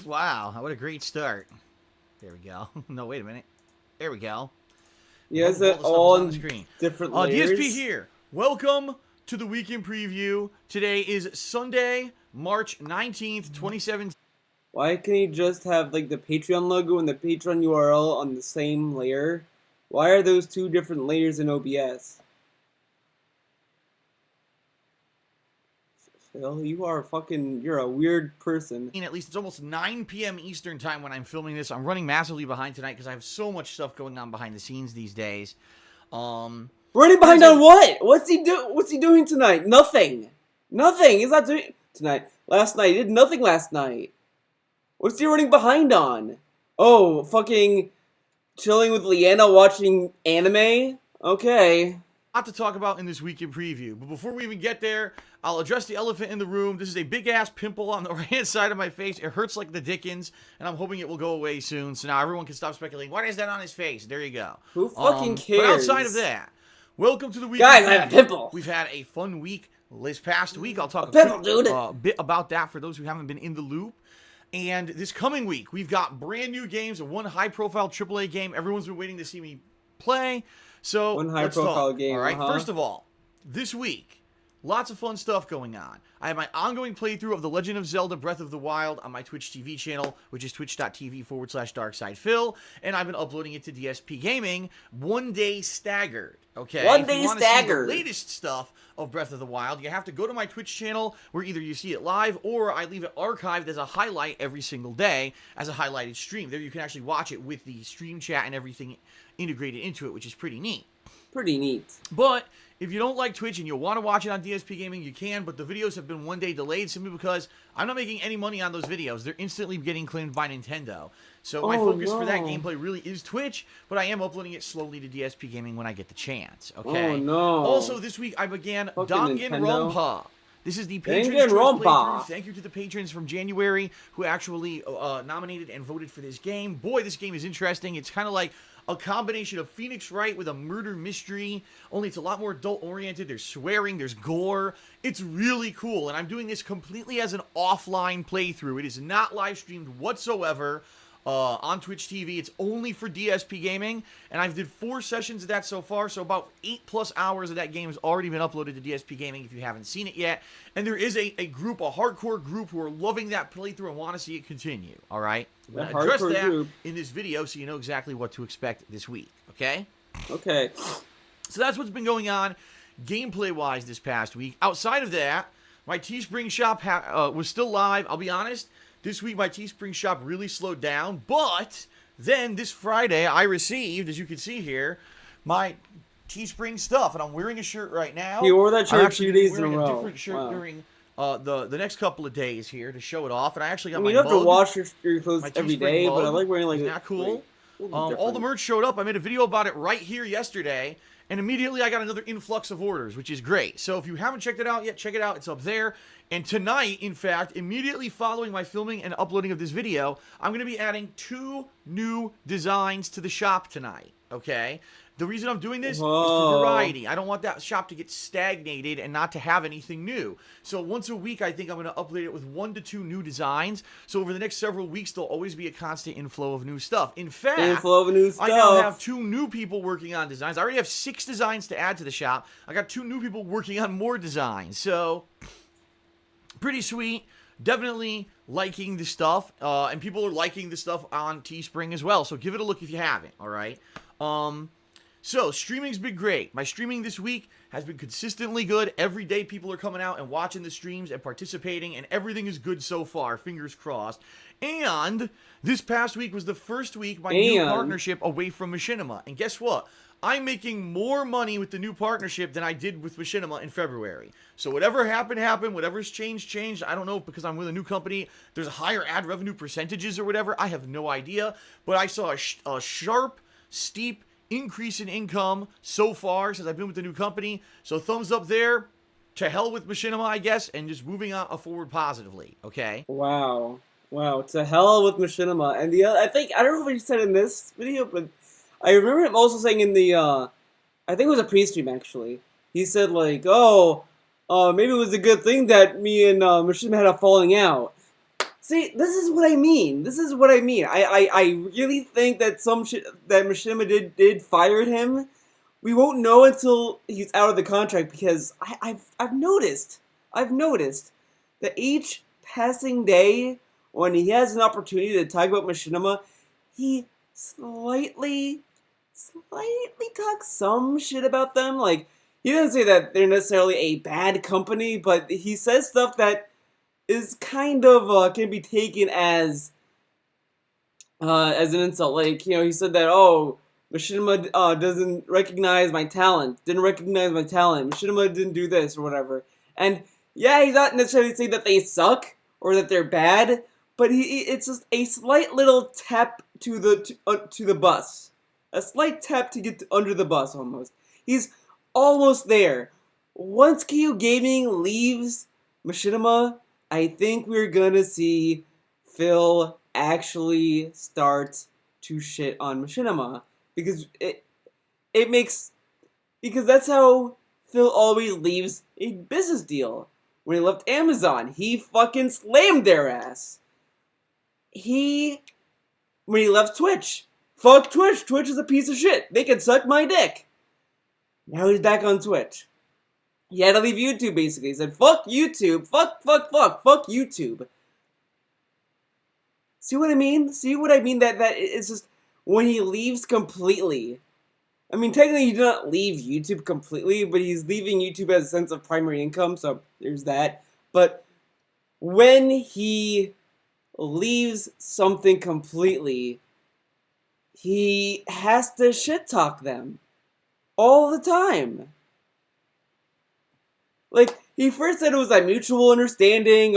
Wow, what a great start. There we go. No, wait a minute. There we go. Yeah, is it all on the screen? Different layers? DSP here. Welcome to the weekend preview. Today is Sunday, March 19th, 2017. Why can't you just have like the Patreon logo and the Patreon URL on the same layer? Why are those two different layers in OBS? Phil, you're a weird person. At least it's almost 9 p.m. Eastern time when I'm filming this. I'm running massively behind tonight because I have so much stuff going on behind the scenes these days. Running behind on what? What's he doing tonight? Nothing. He's not doing tonight. Last night, he did nothing last night. What's he running behind on? Oh, fucking chilling with Leanna watching anime? Okay. Lot to talk about in this weekend preview, but before we even get there, I'll address the elephant in the room. This is a big-ass pimple on the right-hand side of my face. It hurts like the dickens, and I'm hoping it will go away soon, so now everyone can stop speculating. What is that on his face? There you go. Who fucking cares? But outside of that, welcome to the weekend. Guys, I have a pimple. We've had a fun week this past week. I'll talk a bit about that for those who haven't been in the loop. And this coming week, we've got brand new games and one high-profile AAA game everyone's been waiting to see me play. So, one high-profile game, all right? First of all, this week, lots of fun stuff going on. I have my ongoing playthrough of The Legend of Zelda Breath of the Wild on my Twitch TV channel, which is twitch.tv/DarksidePhil, and I've been uploading it to DSP Gaming 1 day staggered, okay? 1 day staggered. The latest stuff, of Breath of the Wild, you have to go to my Twitch channel where either you see it live or I leave it archived as a highlight every single day as a highlighted stream. There you can actually watch it with the stream chat and everything integrated into it, which is pretty neat. Pretty neat. But if you don't like Twitch and you want to watch it on DSP Gaming, you can, but the videos have been one day delayed simply because I'm not making any money on those videos. They're instantly getting claimed by Nintendo. So my focus for that gameplay really is Twitch, but I am uploading it slowly to DSP Gaming when I get the chance, okay? Oh, no. Also, this week I began Danganronpa. This is the patrons Danganronpa. Thank you to the patrons from January who actually nominated and voted for this game. Boy, this game is interesting. It's kind of like a combination of Phoenix Wright with a murder mystery, only it's a lot more adult-oriented. There's swearing, there's gore. It's really cool, and I'm doing this completely as an offline playthrough. It is not live-streamed whatsoever on Twitch TV. It's only for DSP Gaming, and I've did 4 sessions of that so far, so about 8+ hours of that game has already been uploaded to DSP Gaming if you haven't seen it yet. And there is a group, a hardcore group, who are loving that playthrough and want to see it continue, all right? I'm going to address that in this video so you know exactly what to expect this week, okay? Okay. So that's what's been going on gameplay-wise this past week. Outside of that, my Teespring shop was still live. I'll be honest, this week my Teespring shop really slowed down, but then this Friday I received, as you can see here, my Teespring stuff, and I'm wearing a shirt right now. He wore that shirt 2 days in a row. I'm wearing a different shirt during the next couple of days here to show it off, and I actually got my you don't mug, have to wash your clothes every day, mug. but I like wearing like Isn't that cool? Like, all the merch showed up. I made a video about it right here yesterday, and immediately I got another influx of orders, which is great. So if you haven't checked it out yet, check it out. It's up there. And tonight, in fact, immediately following my filming and uploading of this video, I'm going to be adding 2 new designs to the shop tonight, okay? The reason I'm doing this is for variety. I don't want that shop to get stagnated and not to have anything new. So once a week, I think I'm going to update it with 1 to 2 new designs. So over the next several weeks, there'll always be a constant inflow of new stuff. In fact, I now have 2 new people working on designs. I already have 6 designs to add to the shop. I got 2 new people working on more designs. So pretty sweet. Definitely liking the stuff. And people are liking the stuff on Teespring as well. So give it a look if you haven't, all right? So, streaming's been great. My streaming this week has been consistently good. Every day people are coming out and watching the streams and participating, and everything is good so far, fingers crossed. And this past week was the first week my new partnership away from Machinima. And guess what? I'm making more money with the new partnership than I did with Machinima in February. So whatever happened, happened. Whatever's changed. I don't know, because I'm with a new company, there's higher ad revenue percentages or whatever. I have no idea. But I saw a sharp, steep increase in income so far since I've been with the new company. So thumbs up there. To hell with Machinima, I guess, and just moving on forward positively, okay? Wow. To hell with Machinima. And the other, I don't know what he said in this video, but I remember him also saying in the, I think it was a pre-stream actually. He said like, maybe it was a good thing that me and Machinima had a falling out. See, this is what I mean. I really think that that Machinima did fire him. We won't know until he's out of the contract, because I've noticed that each passing day when he has an opportunity to talk about Machinima, he slightly talks some shit about them. Like, he doesn't say that they're necessarily a bad company, but he says stuff that is kind of can be taken as an insult. Like, he said that, Machinima doesn't recognize my talent. Machinima didn't do this or whatever. And yeah, he's not necessarily saying that they suck or that they're bad, but it's just a slight little tap to the bus. A slight tap to get under the bus almost. He's almost there. Once KU Gaming leaves Machinima, I think we're gonna see Phil actually start to shit on Machinima. Because because that's how Phil always leaves a business deal. When he left Amazon, he fucking slammed their ass. When he left Twitch, fuck Twitch. Twitch is a piece of shit. They can suck my dick. Now he's back on Twitch. He had to leave YouTube, basically. He said, fuck YouTube. Fuck YouTube. See what I mean? That it's just, when he leaves completely, I mean, technically, he did not leave YouTube completely, but he's leaving YouTube as a sense of primary income, so there's that. But when he leaves something completely, he has to shit talk them all the time. Like, he first said it was a mutual understanding.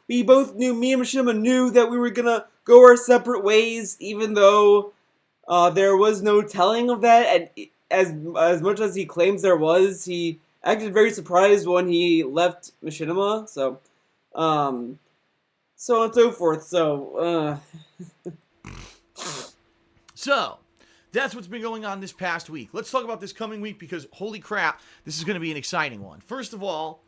We both knew, me and Mishima knew that we were gonna go our separate ways, even though there was no telling of that. And as much as he claims there was, he acted very surprised when he left Machinima. So, so on and so forth. So, that's what's been going on this past week. Let's talk about this coming week because, holy crap, this is going to be an exciting one. First of all,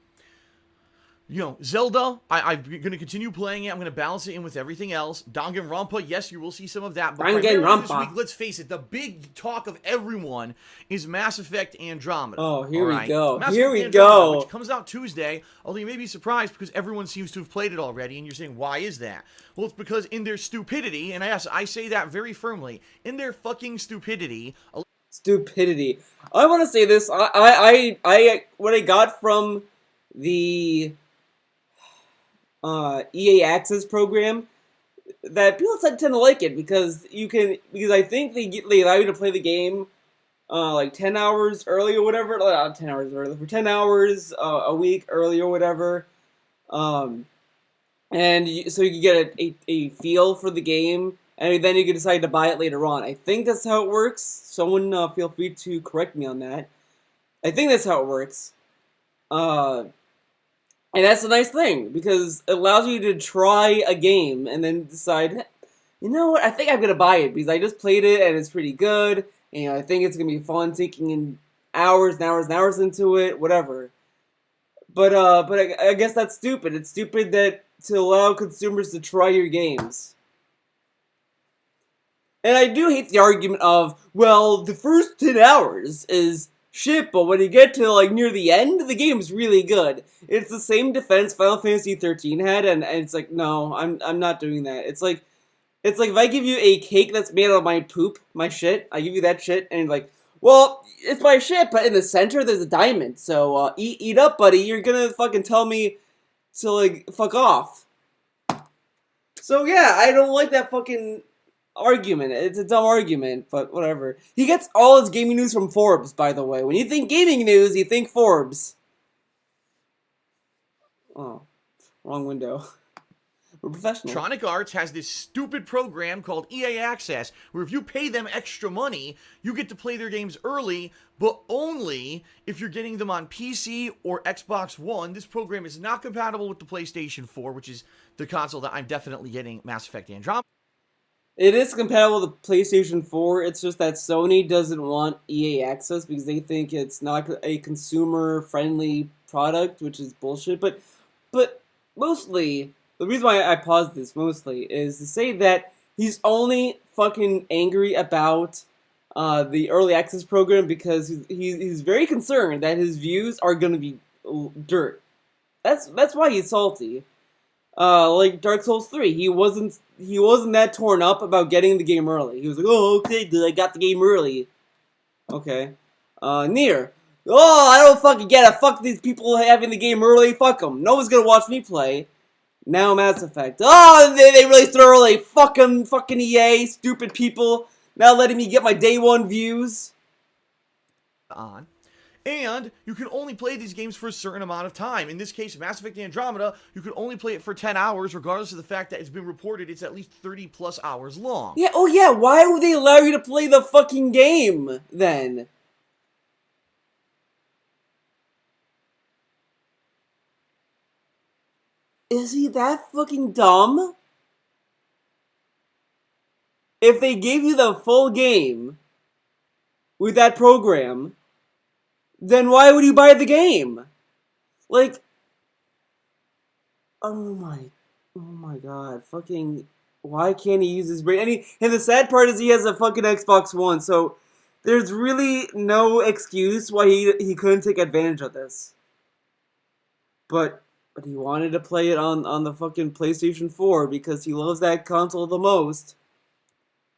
Zelda, I'm going to continue playing it. I'm going to balance it in with everything else. Danganronpa, yes, you will see some of that. But primarily this week, let's face it, the big talk of everyone is Mass Effect Andromeda. Oh, here we go. Mass Here Effect we Andromeda, go. which comes out Tuesday, although you may be surprised because everyone seems to have played it already, and you're saying, why is that? Well, it's because in their stupidity, and yes, I say that very firmly, in their fucking stupidity... Stupidity. I want to say this. What I got from the EA Access program, that people tend to like it because I think they allow you to play the game like 10 hours early or whatever. Not 10 hours early, for 10 hours a week early or whatever. So you can get a feel for the game, and then you can decide to buy it later on. I think that's how it works. Someone feel free to correct me on that. I think that's how it works. And that's a nice thing, because it allows you to try a game and then decide, you know what, I think I'm going to buy it, because I just played it and it's pretty good, and I think it's going to be fun sinking in hours and hours and hours into it, whatever. But I guess that's stupid. It's stupid that to allow consumers to try your games. And I do hate the argument of, well, the first 10 hours is shit, but when you get to like near the end, the game's really good. It's the same defense Final Fantasy 13 had, and it's like, no, I'm not doing that. It's like if I give you a cake that's made out of my poop, my shit, I give you that shit, and like, well, it's my shit, but in the center there's a diamond, so eat up, buddy. You're gonna fucking tell me to like fuck off. So yeah, I don't like that fucking argument. It's a dumb argument, but whatever. He gets all his gaming news from Forbes, by the way. When you think gaming news, you think Forbes. Oh, wrong window. We're professional. Electronic Arts has this stupid program called EA Access, where if you pay them extra money, you get to play their games early, but only if you're getting them on PC or Xbox One. This program is not compatible with the PlayStation 4, which is the console that I'm definitely getting Mass Effect Andromeda. It is compatible with PlayStation 4, it's just that Sony doesn't want EA Access because they think it's not a consumer-friendly product, which is bullshit. But mostly, the reason why I paused this mostly is to say that he's only fucking angry about the Early Access program because he's very concerned that his views are gonna be dirt. That's why he's salty. Like Dark Souls 3, he wasn't that torn up about getting the game early. He was like, oh, okay, dude, I got the game early. Okay. Nier. Oh, I don't fucking get it. Fuck these people having the game early. Fuck them. No one's gonna watch me play. Now Mass Effect. Oh, they released it early. Fuck them. Fucking EA. Stupid people. Now letting me get my day one views. And you can only play these games for a certain amount of time. In this case, Mass Effect Andromeda, you can only play it for 10 hours, regardless of the fact that it's been reported it's at least 30 plus hours long. Yeah, oh yeah, why would they allow you to play the fucking game, then? Is he that fucking dumb? If they gave you the full game with that program, then why would you buy the game? Like, oh my god, fucking, why can't he use his brain? And the sad part is he has a fucking Xbox One, so there's really no excuse why he couldn't take advantage of this. But he wanted to play it on the fucking PlayStation 4 because he loves that console the most.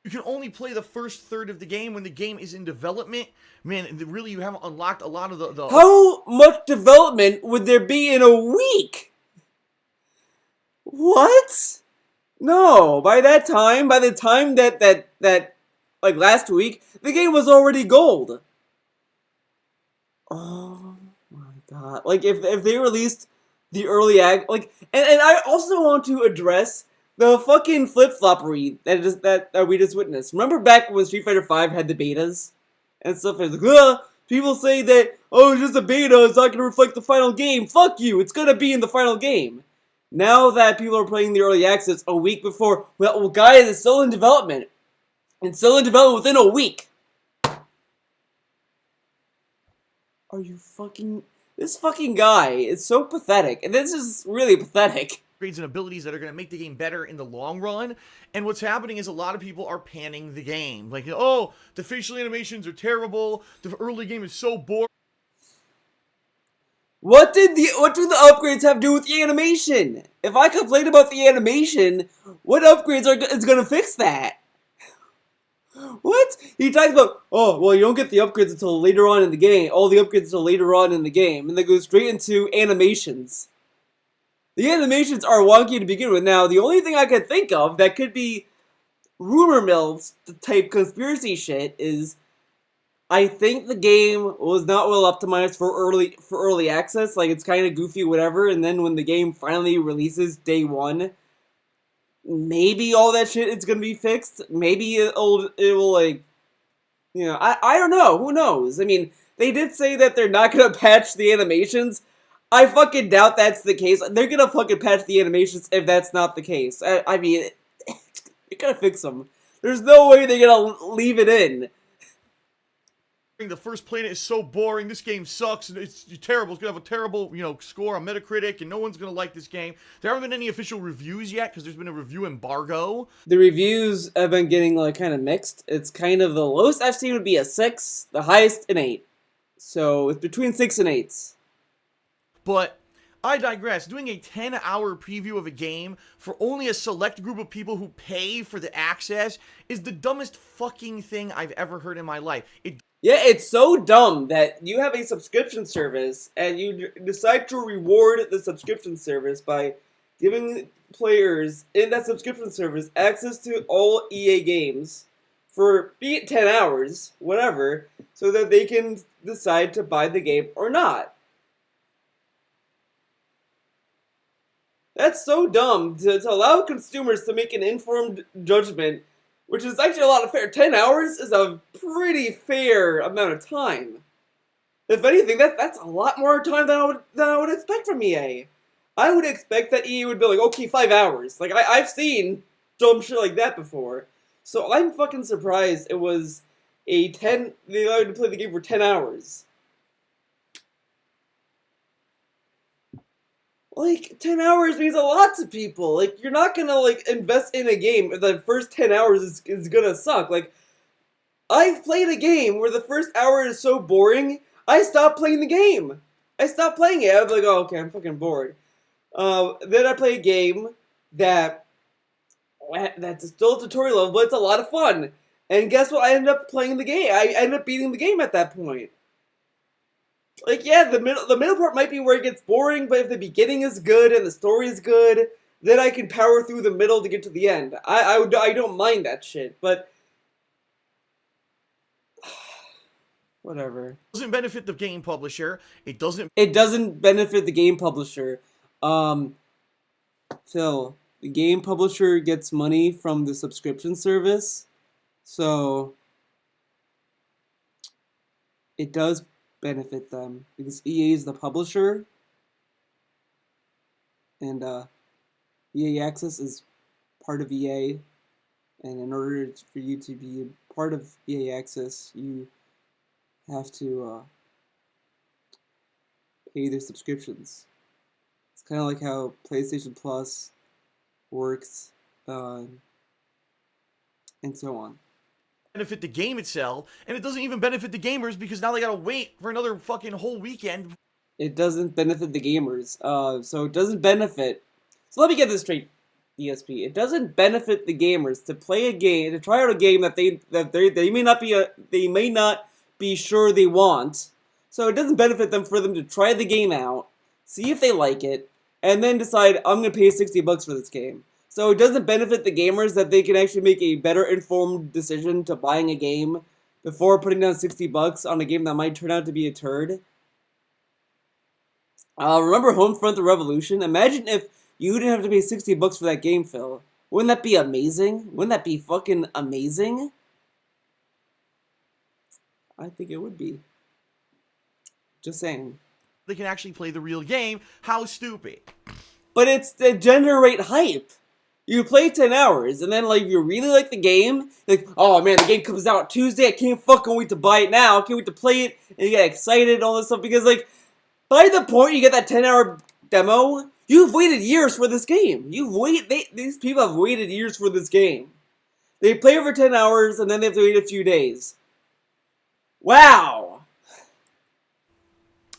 You can only play the first third of the game when the game is in development. Man, really, you haven't unlocked a lot of the How much development would there be in a week? What? No, by the time that like last week, the game was already gold. Oh my god! Like if they released the early like, and I also want to address the fucking flip floppery that we just witnessed. Remember back when Street Fighter V had the betas and stuff? It's like, ugh, people say that it's just a beta, it's not gonna reflect the final game. Fuck you! It's gonna be in the final game. Now that people are playing the early access a week before, well, guys, it's still in development. It's still in development within a week. Are you fucking... This fucking guy is so pathetic. And this is really pathetic. Upgrades and abilities that are going to make the game better in the long run. And what's happening is a lot of people are panning the game. Like, oh, the facial animations are terrible. The early game is so boring. What do the upgrades have to do with the animation? If I complain about the animation, what upgrades is gonna fix that? What? He talks about, oh, well, you don't get the upgrades until later on in the game. All the upgrades until later on in the game. And they go straight into animations. The animations are wonky to begin with. Now, the only thing I can think of that could be rumor mills type conspiracy shit is I think the game was not well optimized for early access. Like, it's kind of goofy, whatever. And then when the game finally releases day one, maybe all that shit is gonna be fixed. Maybe it will like, you know, I don't know. Who knows? I mean, they did say that they're not gonna patch the animations. I fucking doubt that's the case. They're gonna fucking patch the animations if that's not the case. I mean, you're gonna fix them. There's no way they're gonna leave it in. The first planet is so boring. This game sucks. And it's terrible. It's gonna have a terrible, score on Metacritic, and no one's gonna like this game. There haven't been any official reviews yet because there's been a review embargo. The reviews have been getting like kind of mixed. It's kind of the lowest I've seen would be a 6, the highest an 8. So it's between 6 and 8s. But I digress. Doing a 10-hour preview of a game for only a select group of people who pay for the access is the dumbest fucking thing I've ever heard in my life. Yeah, it's so dumb that you have a subscription service and you decide to reward the subscription service by giving players in that subscription service access to all EA games for, be it 10 hours, whatever, so that they can decide to buy the game or not. That's so dumb to allow consumers to make an informed judgment, which is actually a lot of fair. 10 hours is a pretty fair amount of time. If anything, that's a lot more time than I would expect from EA. I would expect that EA would be like, okay, 5 hours. Like, I've seen dumb shit like that before. So I'm fucking surprised it was they allowed you to play the game for 10 hours. Like, 10 hours means a lot to people. Like, you're not gonna, like, invest in a game if the first 10 hours is gonna suck. Like, I've played a game where the first hour is so boring, I stopped playing the game. I stopped playing it. I was like, oh, okay, I'm fucking bored. Then I play a game that's still a tutorial level, but it's a lot of fun. And guess what? I ended up playing the game. I ended up beating the game at that point. Like, yeah, the middle part might be where it gets boring, but if the beginning is good and the story is good, then I can power through the middle to get to the end. I don't mind that shit, but whatever. It doesn't benefit the game publisher. It doesn't benefit the game publisher. Phil, the game publisher gets money from the subscription service, so it does benefit them because EA is the publisher and EA Access is part of EA, and in order for you to be part of EA Access you have to pay their subscriptions. It's kind of like how PlayStation Plus works and so on. Benefit the game itself, and it doesn't even benefit the gamers because now they gotta wait for another fucking whole weekend. It doesn't benefit the gamers, so it doesn't benefit. So let me get this straight. ESP. It doesn't benefit the gamers to play a game, to try out a game that they may not be sure they want. So it doesn't benefit them for them to try the game out, see if they like it, and then decide I'm gonna pay $60 for this game. So it doesn't benefit the gamers that they can actually make a better informed decision to buying a game before putting down $60 on a game that might turn out to be a turd. Remember Homefront: The Revolution? Imagine if you didn't have to pay $60 for that game, Phil. Wouldn't that be amazing? Wouldn't that be fucking amazing? I think it would be. Just saying. They can actually play the real game. How stupid. But it's to generate hype. You play 10 hours, and then, like, you really like the game. Like, oh man, the game comes out Tuesday. I can't fucking wait to buy it now. I can't wait to play it. And you get excited and all this stuff. Because, like, by the point you get that 10-hour demo, you've waited years for this game. These people have waited years for this game. They play for 10 hours, and then they have to wait a few days. Wow.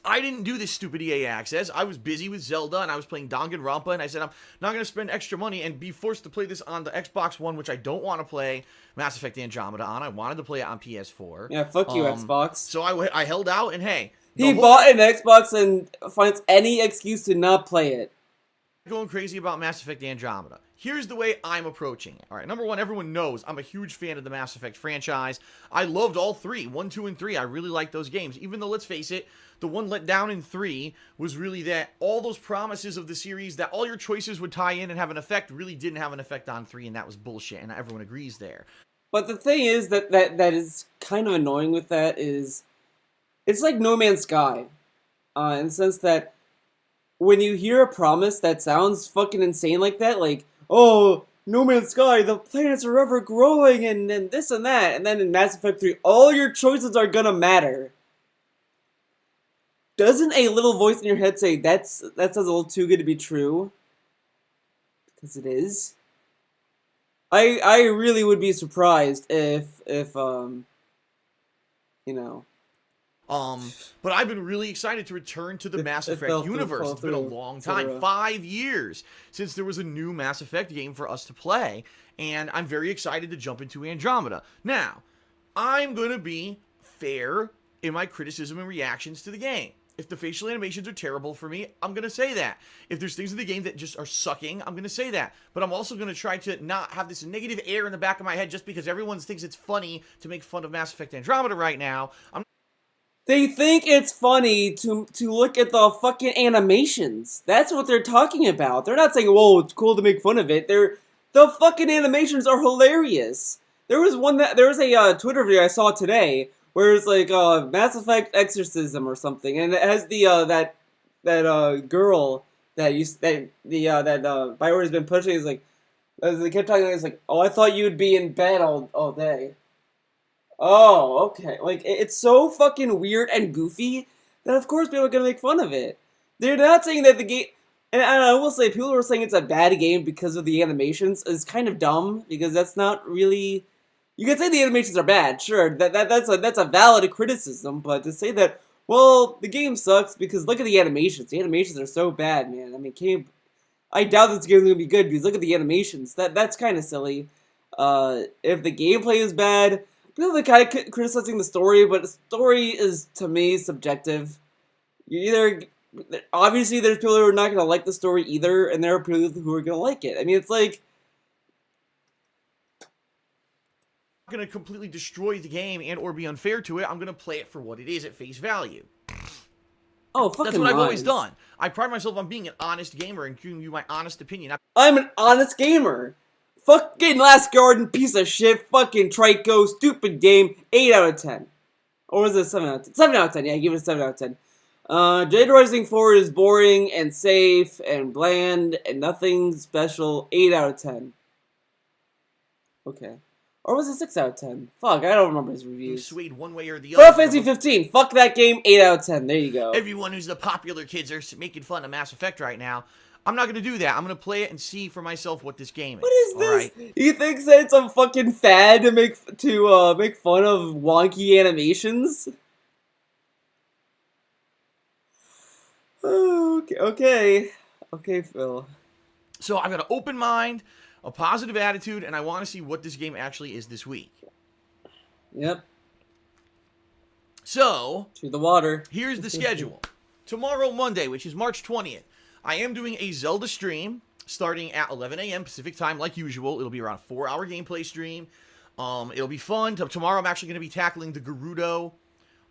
I didn't do this stupid EA access. I was busy with Zelda, and I was playing Danganronpa, and I said I'm not going to spend extra money and be forced to play this on the Xbox One, which I don't want to play Mass Effect Andromeda on. I wanted to play it on PS4. Yeah, fuck you, Xbox. So I held out, and hey. He bought an Xbox and finds any excuse to not play it. Going crazy about Mass Effect Andromeda. Here's the way I'm approaching it. All right, number one, everyone knows I'm a huge fan of the Mass Effect franchise. I loved all three, 1, 2, and 3. I really liked those games, even though, let's face it, the one let down in 3 was really that all those promises of the series, that all your choices would tie in and have an effect, really didn't have an effect on 3, and that was bullshit, and everyone agrees there. But the thing is that is kind of annoying with that is, it's like No Man's Sky, in the sense that when you hear a promise that sounds fucking insane like that, like, oh, No Man's Sky, the planets are ever growing, and this and that, and then in Mass Effect 3, all your choices are gonna matter. Doesn't a little voice in your head say, that sounds a little too good to be true? Because it is. I really would be surprised if you know. But I've been really excited to return to the Mass Effect universe. It's been a long time, 5 years since there was a new Mass Effect game for us to play, and I'm very excited to jump into Andromeda. Now, I'm going to be fair in my criticism and reactions to the game. If the facial animations are terrible for me, I'm going to say that. If there's things in the game that just are sucking, I'm going to say that. But I'm also going to try to not have this negative air in the back of my head just because everyone thinks it's funny to make fun of Mass Effect Andromeda right now. They think it's funny to look at the fucking animations. That's what they're talking about. They're not saying, whoa, it's cool to make fun of it. The fucking animations are hilarious. There was a Twitter video I saw today where it's like Mass Effect Exorcism or something, and it has the that girl that BioWare has been pushing. Is like, as they kept talking, it's like, oh, I thought you'd be in bed all day. Oh, okay. Like, it's so fucking weird and goofy that of course people are gonna make fun of it. They're not saying that the game, and I will say, people who are saying it's a bad game because of the animations is kind of dumb, because that's not really. You can say the animations are bad, sure, that's a valid criticism, but to say that, well, the game sucks because look at the animations. The animations are so bad, man. I mean, I doubt this game's gonna be good because look at the animations. That's kind of silly. If the gameplay is bad, people are kind of criticizing the story, but the story is, to me, subjective. Obviously, there's people who are not gonna like the story either, and there are people who are gonna like it. I mean, it's like, going to completely destroy the game and or be unfair to it. I'm going to play it for what it is at face value. Oh, fucking That's what I've always done. I pride myself on being an honest gamer and giving you my honest opinion. I'm an honest gamer. Fucking Last Guardian, piece of shit. Fucking Trico, stupid game. 8 out of 10. Or was it 7 out of 10? 7 out of 10, yeah, give it a 7 out of 10. Jade Rising 4 is boring and safe and bland and nothing special. 8 out of 10. Okay. Or was it 6 out of 10? Fuck, I don't remember his reviews. Swayed one way or the other. Final Fantasy 15. Fuck that game. 8 out of 10. There you go. Everyone who's the popular kids are making fun of Mass Effect right now. I'm not going to do that. I'm going to play it and see for myself what this game is. What is this? Right? He thinks that it's a fucking fad to make fun of wonky animations? Okay, Phil. So I've got an open mind, a positive attitude, and I want to see what this game actually is this week. Yep. So, To the water. here's the schedule. Tomorrow, Monday, which is March 20th, I am doing a Zelda stream starting at 11 a.m. Pacific time, like usual. It'll be around a 4-hour gameplay stream. It'll be fun. Tomorrow, I'm actually going to be tackling the Gerudo.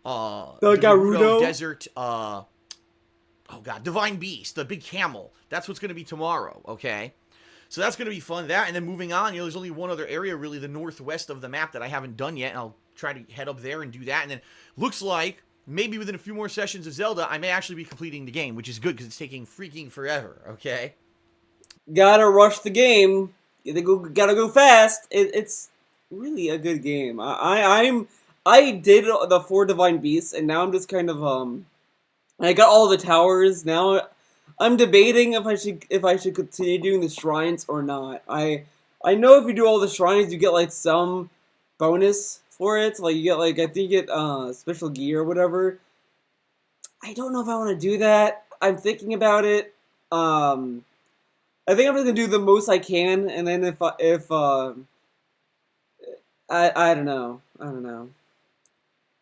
Gerudo Desert. Divine Beast, the big camel. That's what's going to be tomorrow. Okay. So that's going to be fun. That, and then moving on, there's only one other area, really, the northwest of the map that I haven't done yet, and I'll try to head up there and do that. And then looks like maybe within a few more sessions of Zelda, I may actually be completing the game, which is good because it's taking freaking forever. Okay. Gotta rush the game. Gotta go fast. It's really a good game. I did the 4 Divine Beasts, and now I'm just kind of I got all the towers. Now I'm debating if I should continue doing the shrines or not. I know if you do all the shrines, you get like some bonus for it. Like you get like I think you get special gear or whatever. I don't know if I want to do that. I'm thinking about it. I think I'm just gonna do the most I can, and then if I don't know.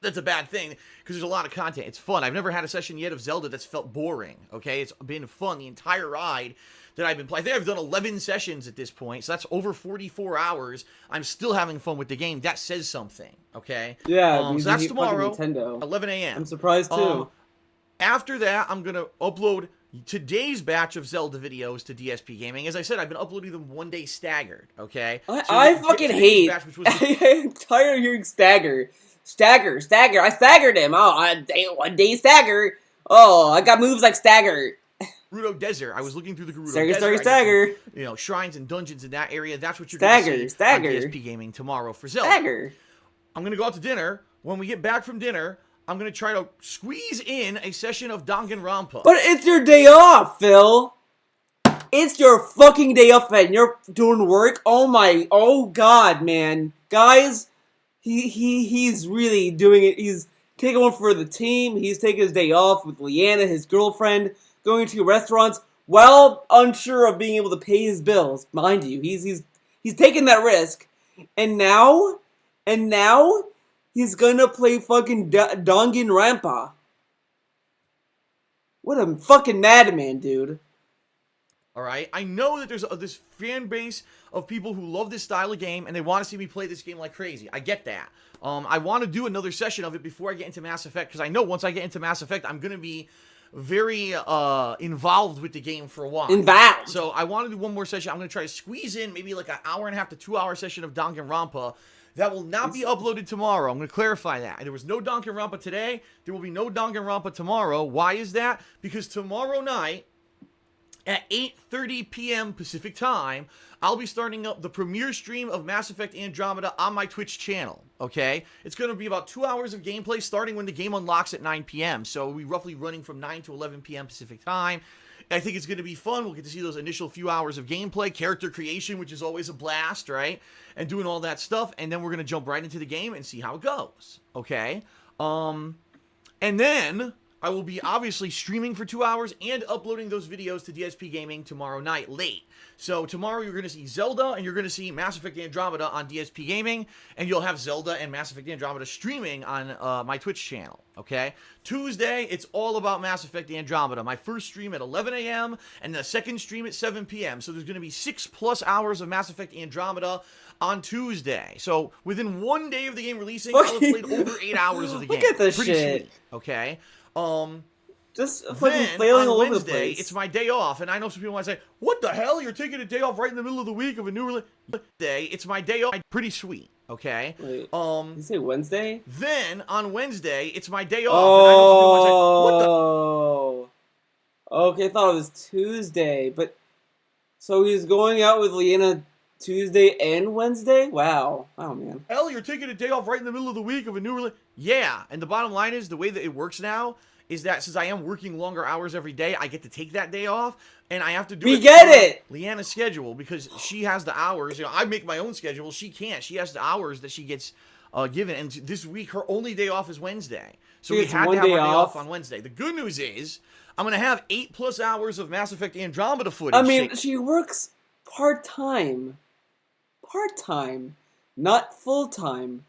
That's a bad thing because there's a lot of content. It's fun. I've never had a session yet of Zelda that's felt boring. Okay, it's been fun the entire ride that I've been playing. I think I've done 11 sessions at this point, so that's over 44 hours. I'm still having fun with the game. That says something. Okay. Yeah. So that's tomorrow, Nintendo. 11 a.m. I'm surprised too. After that, I'm gonna upload today's batch of Zelda videos to DSP Gaming. As I said, I've been uploading them one day staggered. Okay. I fucking hate. I'm tired of hearing stagger. Stagger. I staggered him. Oh, one day stagger. Oh, I got moves like stagger. Gerudo Desert. I was looking through the Gerudo Desert. Stagger. Shrines and dungeons in that area. That's what you're going to see on DSP Gaming tomorrow for Zelda. Stagger. I'm going to go out to dinner. When we get back from dinner, I'm going to try to squeeze in a session of Danganronpa. But it's your day off, Phil. It's your fucking day off, and you're doing work. Oh god, man. Guys, he's really doing it. He's taking one for the team. He's taking his day off with Leanna, his girlfriend, going to restaurants, while unsure of being able to pay his bills. Mind you, he's taking that risk. And now he's gonna play fucking Danganronpa. What a fucking madman, dude. Alright? I know that there's this fan base of people who love this style of game, and they want to see me play this game like crazy. I get that. I want to do another session of it before I get into Mass Effect, because I know once I get into Mass Effect, I'm going to be very involved with the game for a while. Involved. So I want to do one more session. I'm going to try to squeeze in maybe like an hour and a half to 2 hour session of Danganronpa. That will not be uploaded tomorrow. I'm going to clarify that. There was no Danganronpa today. There will be no Danganronpa tomorrow. Why is that? Because tomorrow night, at 8:30 p.m. Pacific time, I'll be starting up the premiere stream of Mass Effect Andromeda on my Twitch channel, okay? It's going to be about 2 hours of gameplay starting when the game unlocks at 9 p.m. So we'll be roughly running from 9 to 11 p.m. Pacific time. I think it's going to be fun. We'll get to see those initial few hours of gameplay, character creation, which is always a blast, right? And doing all that stuff. And then we're going to jump right into the game and see how it goes, okay? And then I will be obviously streaming for 2 hours and uploading those videos to DSP Gaming tomorrow night late. So tomorrow you're going to see Zelda and you're going to see Mass Effect Andromeda on DSP Gaming, and you'll have Zelda and Mass Effect Andromeda streaming on my Twitch channel, okay? Tuesday, it's all about Mass Effect Andromeda. My first stream at 11 a.m. and the second stream at 7 p.m. So there's going to be 6+ hours of Mass Effect Andromeda on Tuesday. So within 1 day of the game releasing, I'll have played over 8 hours of the game. Look at this Pretty shit. Sweet, okay? Just fucking flailing all over the place. It's my day off, and I know some people might say, "What the hell? You're taking a day off right in the middle of the week of a new day." It's my day off. Pretty sweet, okay? Wait, did you say Wednesday? Then on Wednesday, it's my day off, and I know some people might say, "What the?" Okay, I thought it was Tuesday, but so he's going out with Leanna Tuesday and Wednesday? Wow, man. Hell, you're taking a day off right in the middle of the week of a new Yeah, and the bottom line is the way that it works now is that since I am working longer hours every day, I get to take that day off, and I have to do Leanna's schedule because she has the hours. I make my own schedule. She can't. She has the hours that she gets given, and this week her only day off is Wednesday. So we had to have our day off on Wednesday. The good news is I'm gonna have 8+ hours of Mass Effect Andromeda footage. I mean, she works part-time. Part-time. Not full-time.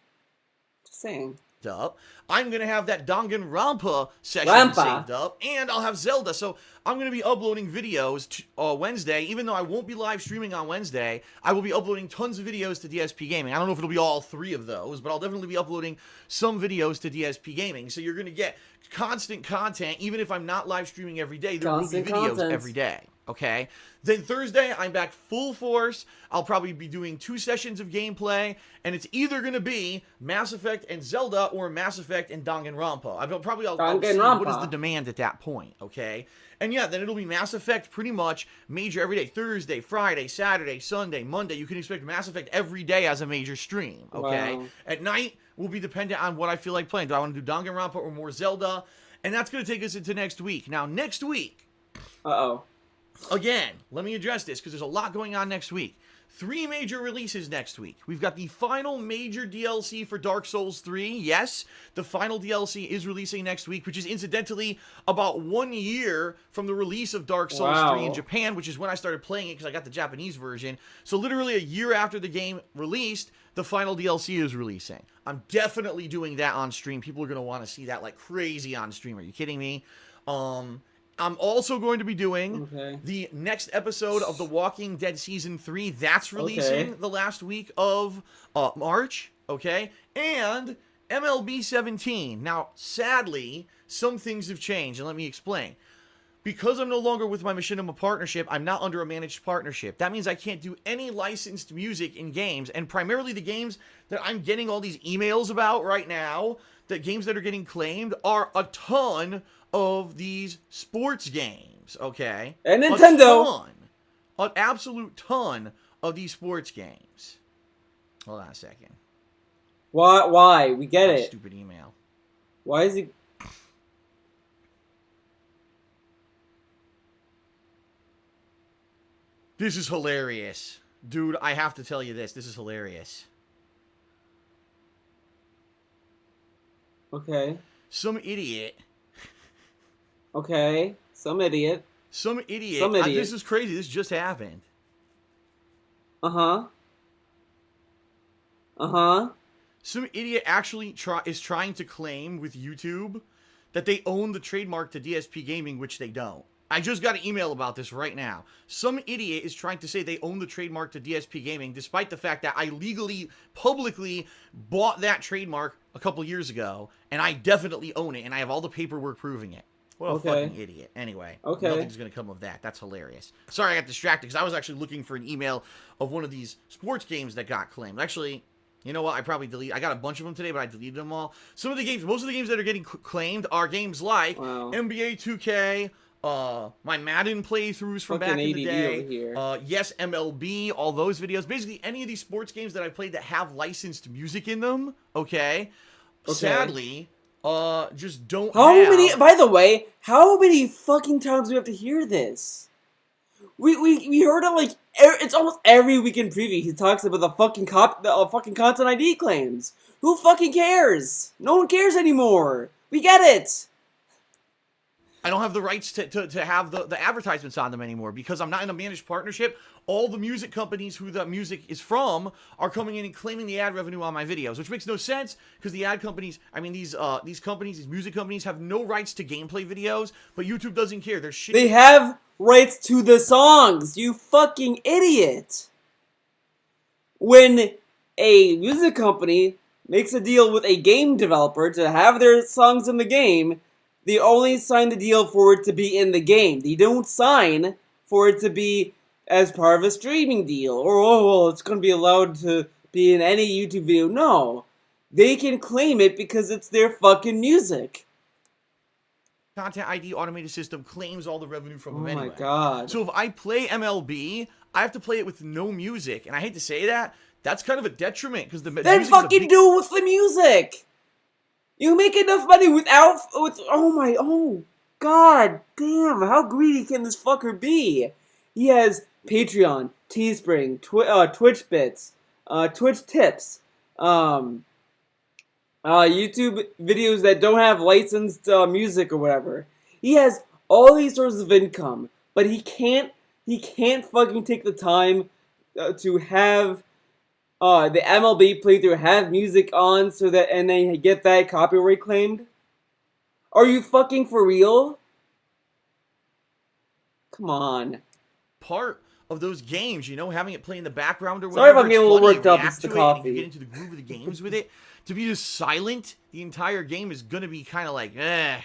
Just saying. Up. I'm gonna have that Danganronpa session Rampa. saved up, and I'll have Zelda. So I'm gonna be uploading videos Wednesday. Even though I won't be live streaming on Wednesday, I will be uploading tons of videos to DSP Gaming. I don't know if it'll be all 3 of those, but I'll definitely be uploading some videos to DSP Gaming. So you're gonna get constant content, even if I'm not live streaming every day. There will be videos every day. Okay? Then Thursday, I'm back full force. I'll probably be doing 2 sessions of gameplay, and it's either going to be Mass Effect and Zelda or Mass Effect and Danganronpa. I'll see what is the demand at that point, okay? And yeah, then it'll be Mass Effect pretty much major every day. Thursday, Friday, Saturday, Sunday, Monday. You can expect Mass Effect every day as a major stream, okay? Wow. At night, will be dependent on what I feel like playing. Do I want to do Danganronpa or more Zelda? And that's going to take us into next week. Now, next week... Again, let me address this because there's a lot going on next week. 3 major releases next week. We've got the final major DLC for Dark Souls 3. Yes, the final DLC is releasing next week, which is incidentally about 1 year from the release of Dark Souls 3 in Japan, which is when I started playing it because I got the Japanese version. So literally a year after the game released, the final DLC is releasing. I'm definitely doing that on stream. People are going to want to see that like crazy on stream. Are you kidding me? I'm also going to be doing the next episode of The Walking Dead Season 3. That's releasing the last week of March, okay? And MLB 17. Now, sadly, some things have changed, and let me explain. Because I'm no longer with my Machinima partnership, I'm not under a managed partnership. That means I can't do any licensed music in games, and primarily the games that I'm getting all these emails about right now, the games that are getting claimed, are a ton of these sports games, okay? And Nintendo! An absolute ton of these sports games. Hold on a second. Why? We get it. Stupid email. Why is he... This is hilarious. Dude, I have to tell you this. This is hilarious. Okay. Some idiot. Okay. Some idiot. This is crazy. This just happened. Uh-huh. Some idiot actually is trying to claim with YouTube that they own the trademark to DSP Gaming, which they don't. I just got an email about this right now. Some idiot is trying to say they own the trademark to DSP Gaming, despite the fact that I legally, publicly bought that trademark a couple years ago, and I definitely own it, and I have all the paperwork proving it. What a fucking idiot. Anyway, nothing's going to come of that. That's hilarious. Sorry I got distracted, because I was actually looking for an email of one of these sports games that got claimed. Actually, you know what? I got a bunch of them today, but I deleted them all. Most of the games that are getting claimed are games like NBA 2K, my Madden playthroughs from back in the day, yes, MLB, all those videos. Basically, any of these sports games that I played that have licensed music in them, okay. Sadly, just don't By the way, how many fucking times do we have to hear this? We heard it like, it's almost every weekend preview he talks about the fucking content ID claims. Who fucking cares? No one cares anymore. We get it. I don't have the rights to have the advertisements on them anymore because I'm not in a managed partnership. All the music companies who the music is from are coming in and claiming the ad revenue on my videos, which makes no sense because the ad companies, these music companies have no rights to gameplay videos, but YouTube doesn't care. They're shitty. They have rights to the songs, you fucking idiot. When a music company makes a deal with a game developer to have their songs in the game, they only sign the deal for it to be in the game. They don't sign for it to be as part of a streaming deal. Or, it's going to be allowed to be in any YouTube video. No. They can claim it because it's their fucking music. Content ID automated system claims all the revenue from them anyway. Oh my god. So if I play MLB, I have to play it with no music. And I hate to say that, that's kind of a detriment because then fucking do it with the music! You make enough money oh god damn, how greedy can this fucker be? He has Patreon, Teespring, Twitch Bits, Twitch Tips, YouTube videos that don't have licensed music or whatever. He has all these sources of income, but he can't fucking take the time to have the MLB playthrough have music on so that and then get that copyright claimed? Are you fucking for real? Come on. Part of those games, you know, having it play in the background or Sorry whatever. if I'm getting a little worked up. It's the And coffee. you get into the groove of the games with it. To be just silent the entire game is gonna be kind of like,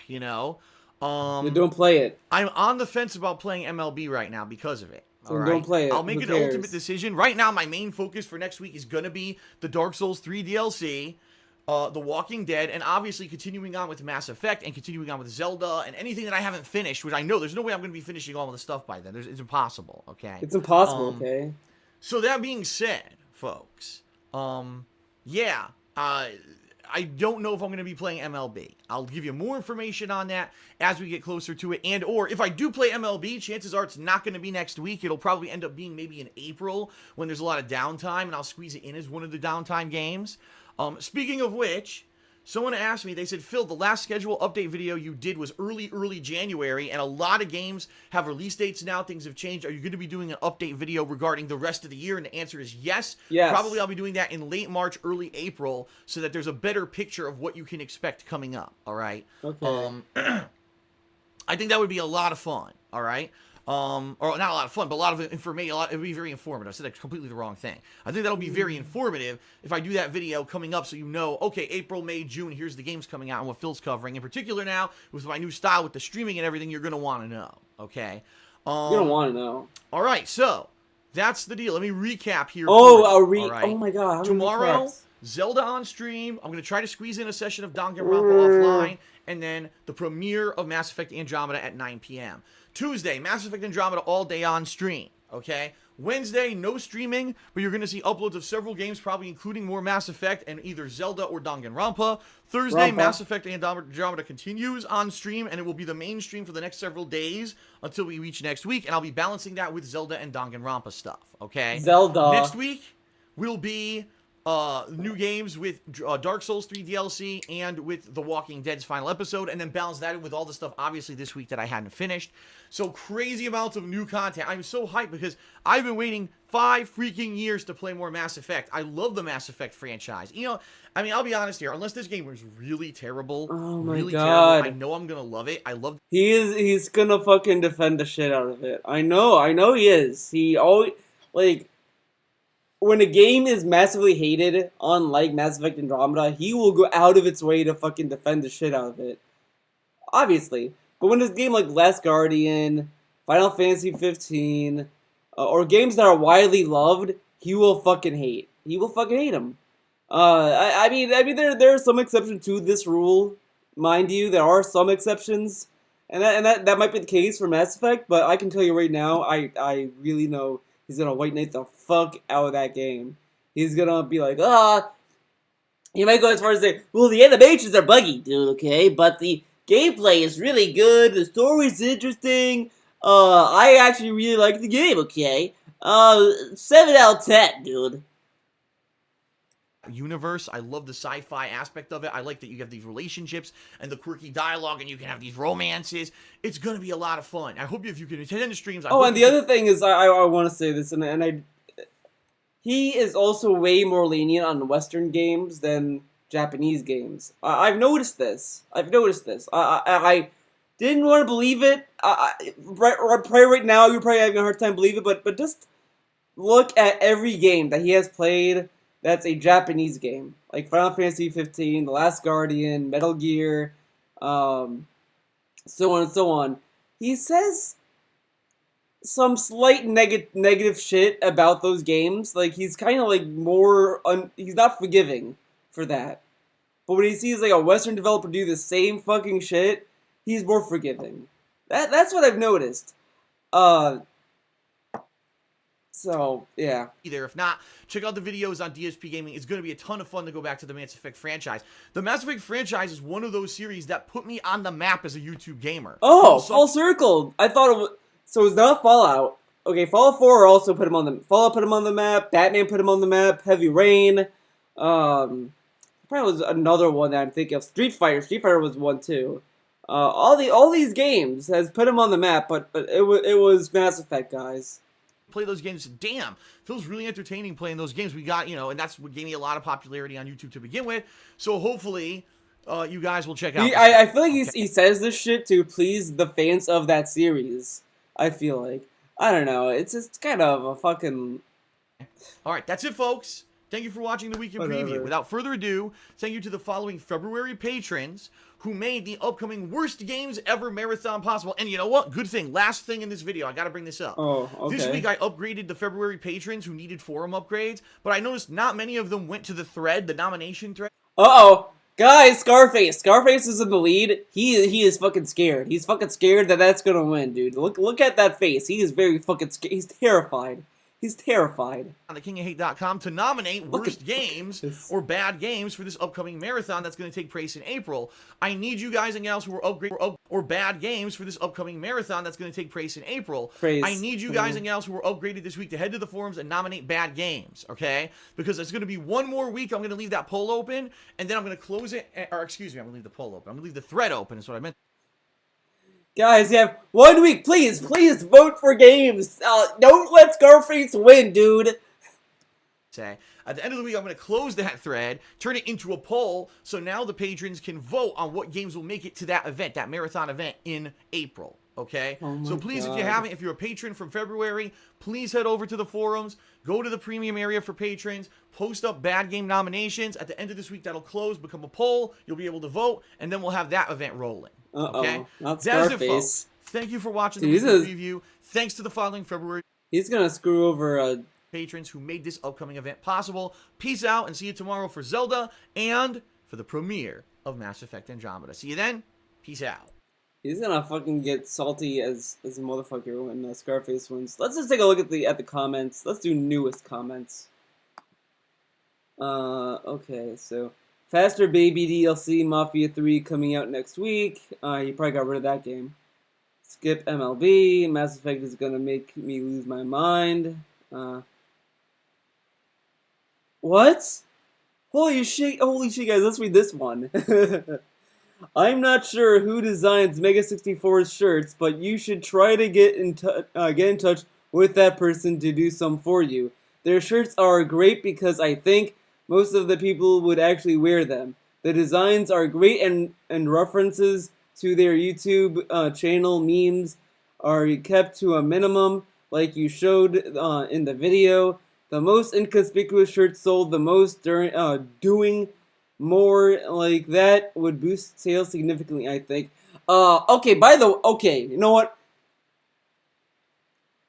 you know. Then don't play it. I'm on the fence about playing MLB right now because of it. So All right, don't play it. I'll make Who an cares? ultimate decision. Right now, my main focus for next week is gonna be the Dark Souls 3 DLC. The Walking Dead, and obviously continuing on with Mass Effect and continuing on with Zelda and anything that I haven't finished, which I know there's no way I'm going to be finishing all of the stuff by then. It's impossible, okay? It's impossible, okay? So that being said, folks, I don't know if I'm going to be playing MLB. I'll give you more information on that as we get closer to it. And or if I do play MLB, chances are it's not going to be next week. It'll probably end up being maybe in April when there's a lot of downtime, and I'll squeeze it in as one of the downtime games. Speaking of which, someone asked me, they said, Phil, the last schedule update video you did was early January, and a lot of games have release dates now. Things have changed. Are you going to be doing an update video regarding the rest of the year? And the answer is yes. Yes. Probably I'll be doing that in late March, early April, so that there's a better picture of what you can expect coming up, all right? Okay. I think that would be a lot of fun, all right? Or not a lot of fun, but a lot of information. It would be very informative. I said that's completely the wrong thing. I think that'll be very informative if I do that video coming up, so you know, okay, April, May, June, here's the games coming out and what Phil's covering. In particular, now with my new style with the streaming and everything, you're gonna want to know. Okay. You don't want to know. All right, so that's the deal. Let me recap here. Oh, all right? Oh my god. Tomorrow, Zelda on stream. I'm going to try to squeeze in a session of Danganronpa offline, and then the premiere of Mass Effect Andromeda at 9 p.m. Tuesday, Mass Effect Andromeda all day on stream, okay? Wednesday, no streaming, but you're going to see uploads of several games, probably including more Mass Effect and either Zelda or Danganronpa. Thursday, Mass Effect Andromeda continues on stream, and it will be the main stream for the next several days until we reach next week, and I'll be balancing that with Zelda and Danganronpa stuff, okay? Zelda. Next week will be new games with Dark Souls 3 DLC and with The Walking Dead's final episode, and then balance that in with all the stuff, obviously, this week that I hadn't finished. So crazy amounts of new content. I'm so hyped because I've been waiting 5 freaking years to play more Mass Effect. I love the Mass Effect franchise. You know, I mean, I'll be honest here. Unless this game was really terrible, really terrible, I know I'm gonna love it. I love. He's gonna fucking defend the shit out of it. I know he is. He always, like, when a game is massively hated, unlike Mass Effect Andromeda, he will go out of its way to fucking defend the shit out of it. Obviously. But when it's a game like Last Guardian, Final Fantasy 15, or games that are widely loved, he will fucking hate. He will fucking hate them. I mean, there are some exceptions to this rule, mind you. There are some exceptions, and that might be the case for Mass Effect. But I can tell you right now, I really know he's gonna white knight the fuck out of that game. He's gonna be like, he might go as far as say, well, the animations are buggy, dude. Okay, but the gameplay is really good. The story's interesting. I actually really like the game. Okay, 7 out of 10, dude. Universe. I love the sci-fi aspect of it. I like that you have these relationships and the quirky dialogue, and you can have these romances. It's gonna be a lot of fun. I hope if you can attend the streams. And the other thing is, I want to say this, he is also way more lenient on Western games than Japanese games. I've noticed this. I didn't want to believe it. Right now, you're probably having a hard time believing it, but just look at every game that he has played that's a Japanese game. Like Final Fantasy 15, The Last Guardian, Metal Gear, so on and so on. He says some slight negative shit about those games. Like, he's kind of like more... he's not forgiving for that. But when he sees like a Western developer do the same fucking shit, he's more forgiving. That's what I've noticed. So, yeah. Either. If not, check out the videos on DSP Gaming. It's going to be a ton of fun to go back to the Mass Effect franchise. The Mass Effect franchise is one of those series that put me on the map as a YouTube gamer. Oh, full circle. I thought it was... So it's not Fallout. Okay, Fallout 4 also put him on the... Fallout put him on the map. Batman put him on the map. Heavy Rain. Probably was another one that I'm thinking of. Street Fighter. Street Fighter was one too. all these games has put him on the map, but it was Mass Effect, guys. Play those games. Damn, feels really entertaining playing those games. We got, and that's what gave me a lot of popularity on YouTube to begin with. So hopefully, you guys will check out. I feel like he says this shit to please the fans of that series. I feel like, I don't know. It's just kind of a fucking. All right, that's it, folks. Thank you for watching the Weekend Preview. Without further ado, thank you to the following February patrons who made the upcoming Worst Games Ever Marathon possible. And you know what? Good thing. Last thing in this video. I got to bring this up. Oh, okay. This week, I upgraded the February patrons who needed forum upgrades, but I noticed not many of them went to the thread, the nomination thread. Uh-oh. Guys, Scarface. Scarface is in the lead. He is fucking scared. He's fucking scared that that's gonna win, dude. Look at that face. He is very fucking scared. He's terrified. He's terrified. On thekingofhate.com to nominate worst games or bad games for this upcoming marathon that's going to take place in April. I need you guys and gals who are upgraded or bad games for this upcoming marathon that's going to take place in April. I need you guys and gals who are upgraded this week to head to the forums and nominate bad games, okay? Because it's going to be one more week. I'm going to leave that poll open, and then I'm going to close it. Or excuse me, I'm going to leave the poll open. I'm going to leave the thread open is what I meant. Guys, you have 1 week. Please vote for games. Don't let Scarface win, dude. Say, at the end of the week, I'm going to close that thread, turn it into a poll, so now the patrons can vote on what games will make it to that event, that marathon event in April. Okay? So please, if you haven't, if you're a patron from February, please head over to the forums, go to the premium area for patrons, post up bad game nominations. At the end of this week, that'll close, become a poll. You'll be able to vote, and then we'll have that event rolling. Okay? Not That Scarface. is it, folks. Thank you for watching the weekly review. Thanks to the following February. He's gonna screw over patrons who made this upcoming event possible. Peace out, and see you tomorrow for Zelda and for the premiere of Mass Effect Andromeda. See you then. Peace out. He's gonna fucking get salty as a motherfucker when Scarface wins. Let's just take a look at the comments. Let's do newest comments. Okay, so Faster Baby DLC Mafia 3 coming out next week. You probably got rid of that game. Skip MLB. Mass Effect is gonna make me lose my mind. What? Holy shit, guys, let's read this one. I'm not sure who designs Mega 64's shirts, but you should try to get in touch with that person to do some for you. Their shirts are great because I think most of the people would actually wear them. The designs are great and references to their YouTube channel memes are kept to a minimum, like you showed in the video. The most inconspicuous shirts sold the most during doing more like that would boost sales significantly, I think. Okay, you know what?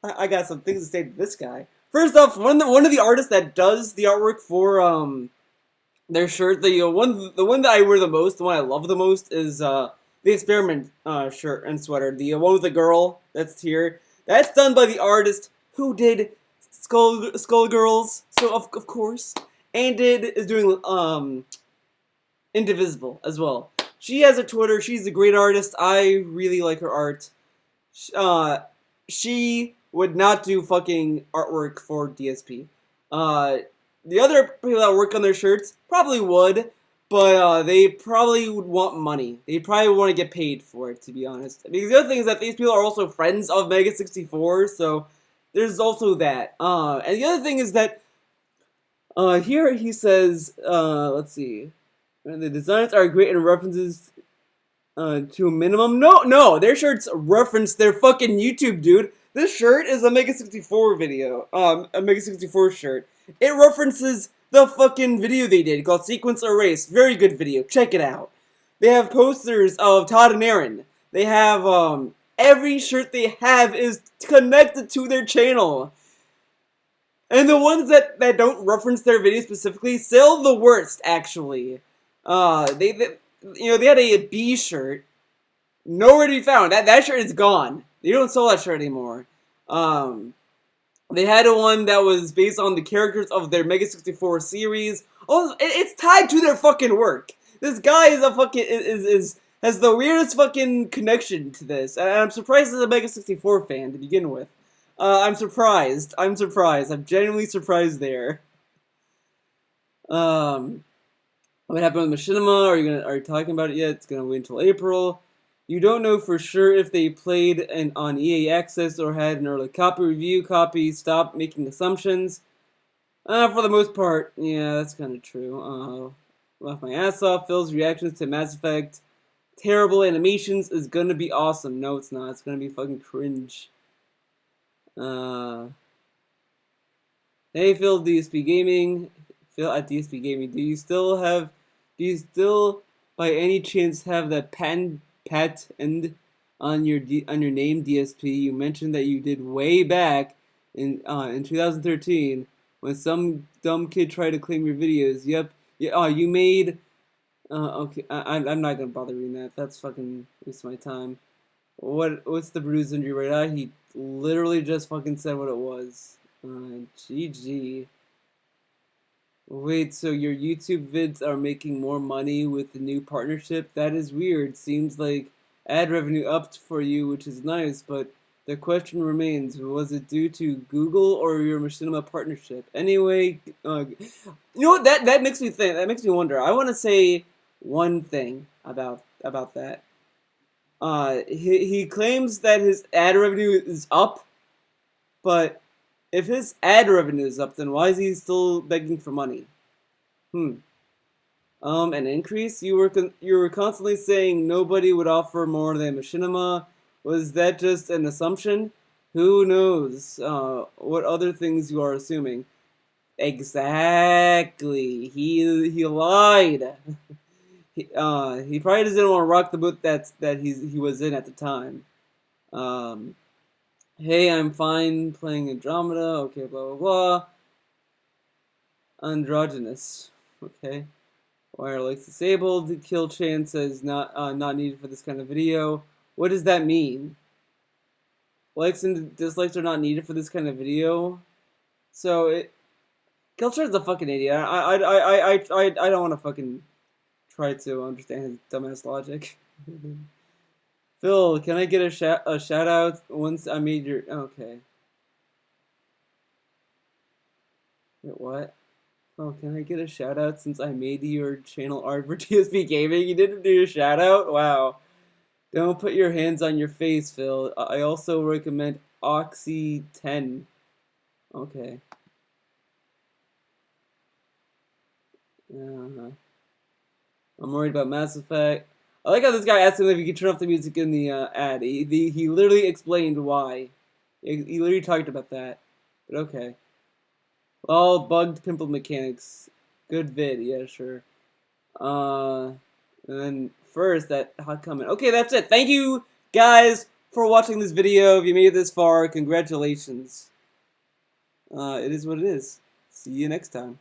I got some things to say to this guy. First off, one of the artists that does the artwork for their shirt, the one that I wear the most, the one I love the most is the Experiment shirt and sweater, the one with the girl that's here. That's done by the artist who did Skullgirls, so of course, and is doing Indivisible as well. She has a Twitter. She's a great artist. I really like her art. She would not do fucking artwork for DSP. The other people that work on their shirts probably would, but they probably would want money. They probably want to get paid for it, to be honest. Because the other thing is that these people are also friends of Mega 64, so there's also that. And the other thing is that here he says, let's see. The designs are great and references to a minimum. No, their shirts reference their fucking YouTube, dude. This shirt is a Mega 64 video, a Mega 64 shirt. It references the fucking video they did called Sequence Erase. Very good video. Check it out. They have posters of Todd and Aaron. They have, every shirt they have is connected to their channel. And the ones that don't reference their video specifically sell the worst, actually. They had a B shirt. Nowhere to be found. That shirt is gone. They don't sell that shirt anymore. They had one that was based on the characters of their Mega 64 series. Oh, it's tied to their fucking work. This guy is a fucking has the weirdest fucking connection to this, and I'm surprised as a Mega 64 fan to begin with. I'm surprised. I'm genuinely surprised there. What happened with Machinima? Are you talking about it yet? It's gonna wait until April. You don't know for sure if they played on EA Access or had an early copy review copy. Stop making assumptions. For the most part, yeah, that's kind of true. Laugh my ass off. Phil's reactions to Mass Effect terrible animations is gonna be awesome. No, it's not. It's gonna be fucking cringe. Hey Phil, DSP Gaming. Phil at DSP Gaming. Do you still by any chance have that patent on your name DSP? You mentioned that you did way back in 2013 when some dumb kid tried to claim your videos. Yep. Yeah. Oh, you made. Okay. I'm not gonna bother reading that. That's fucking waste my time. What's the bruise injury right now? He literally just fucking said what it was. GG. Wait, so your YouTube vids are making more money with the new partnership? That is weird. Seems like ad revenue upped for you, which is nice, but the question remains, was it due to Google or your Machinima partnership? Anyway, you know what, that makes me think, that makes me wonder. I want to say one thing about that. He claims that his ad revenue is up, but if his ad revenue is up, then why is he still begging for money? An increase? You were constantly saying nobody would offer more than Machinima. Was that just an assumption? Who knows what other things you are assuming? Exactly. He lied. He probably doesn't want to rock the boat that he was in at the time. Hey, I'm fine playing Andromeda. Okay, blah blah blah. Androgynous. Okay. Wire likes disabled. Kill chance is not needed for this kind of video. What does that mean? Likes and dislikes are not needed for this kind of video. So Killshot's a fucking idiot. I don't want to fucking try to understand his dumbass logic. Phil, can I get a shout out once I made your... Okay. Wait, what? Oh, can I get a shout out since I made your channel art for TSP Gaming? You didn't do a shout out? Wow. Don't put your hands on your face, Phil. I also recommend Oxy 10. Okay. I'm worried about Mass Effect. I like how this guy asked him if he could turn off the music in the ad. He literally explained why. He literally talked about that. But okay. All bugged pimple mechanics. Good vid, yeah, sure. And then first, that hot comment. Okay, that's it. Thank you, guys, for watching this video. If you made it this far, congratulations. It is what it is. See you next time.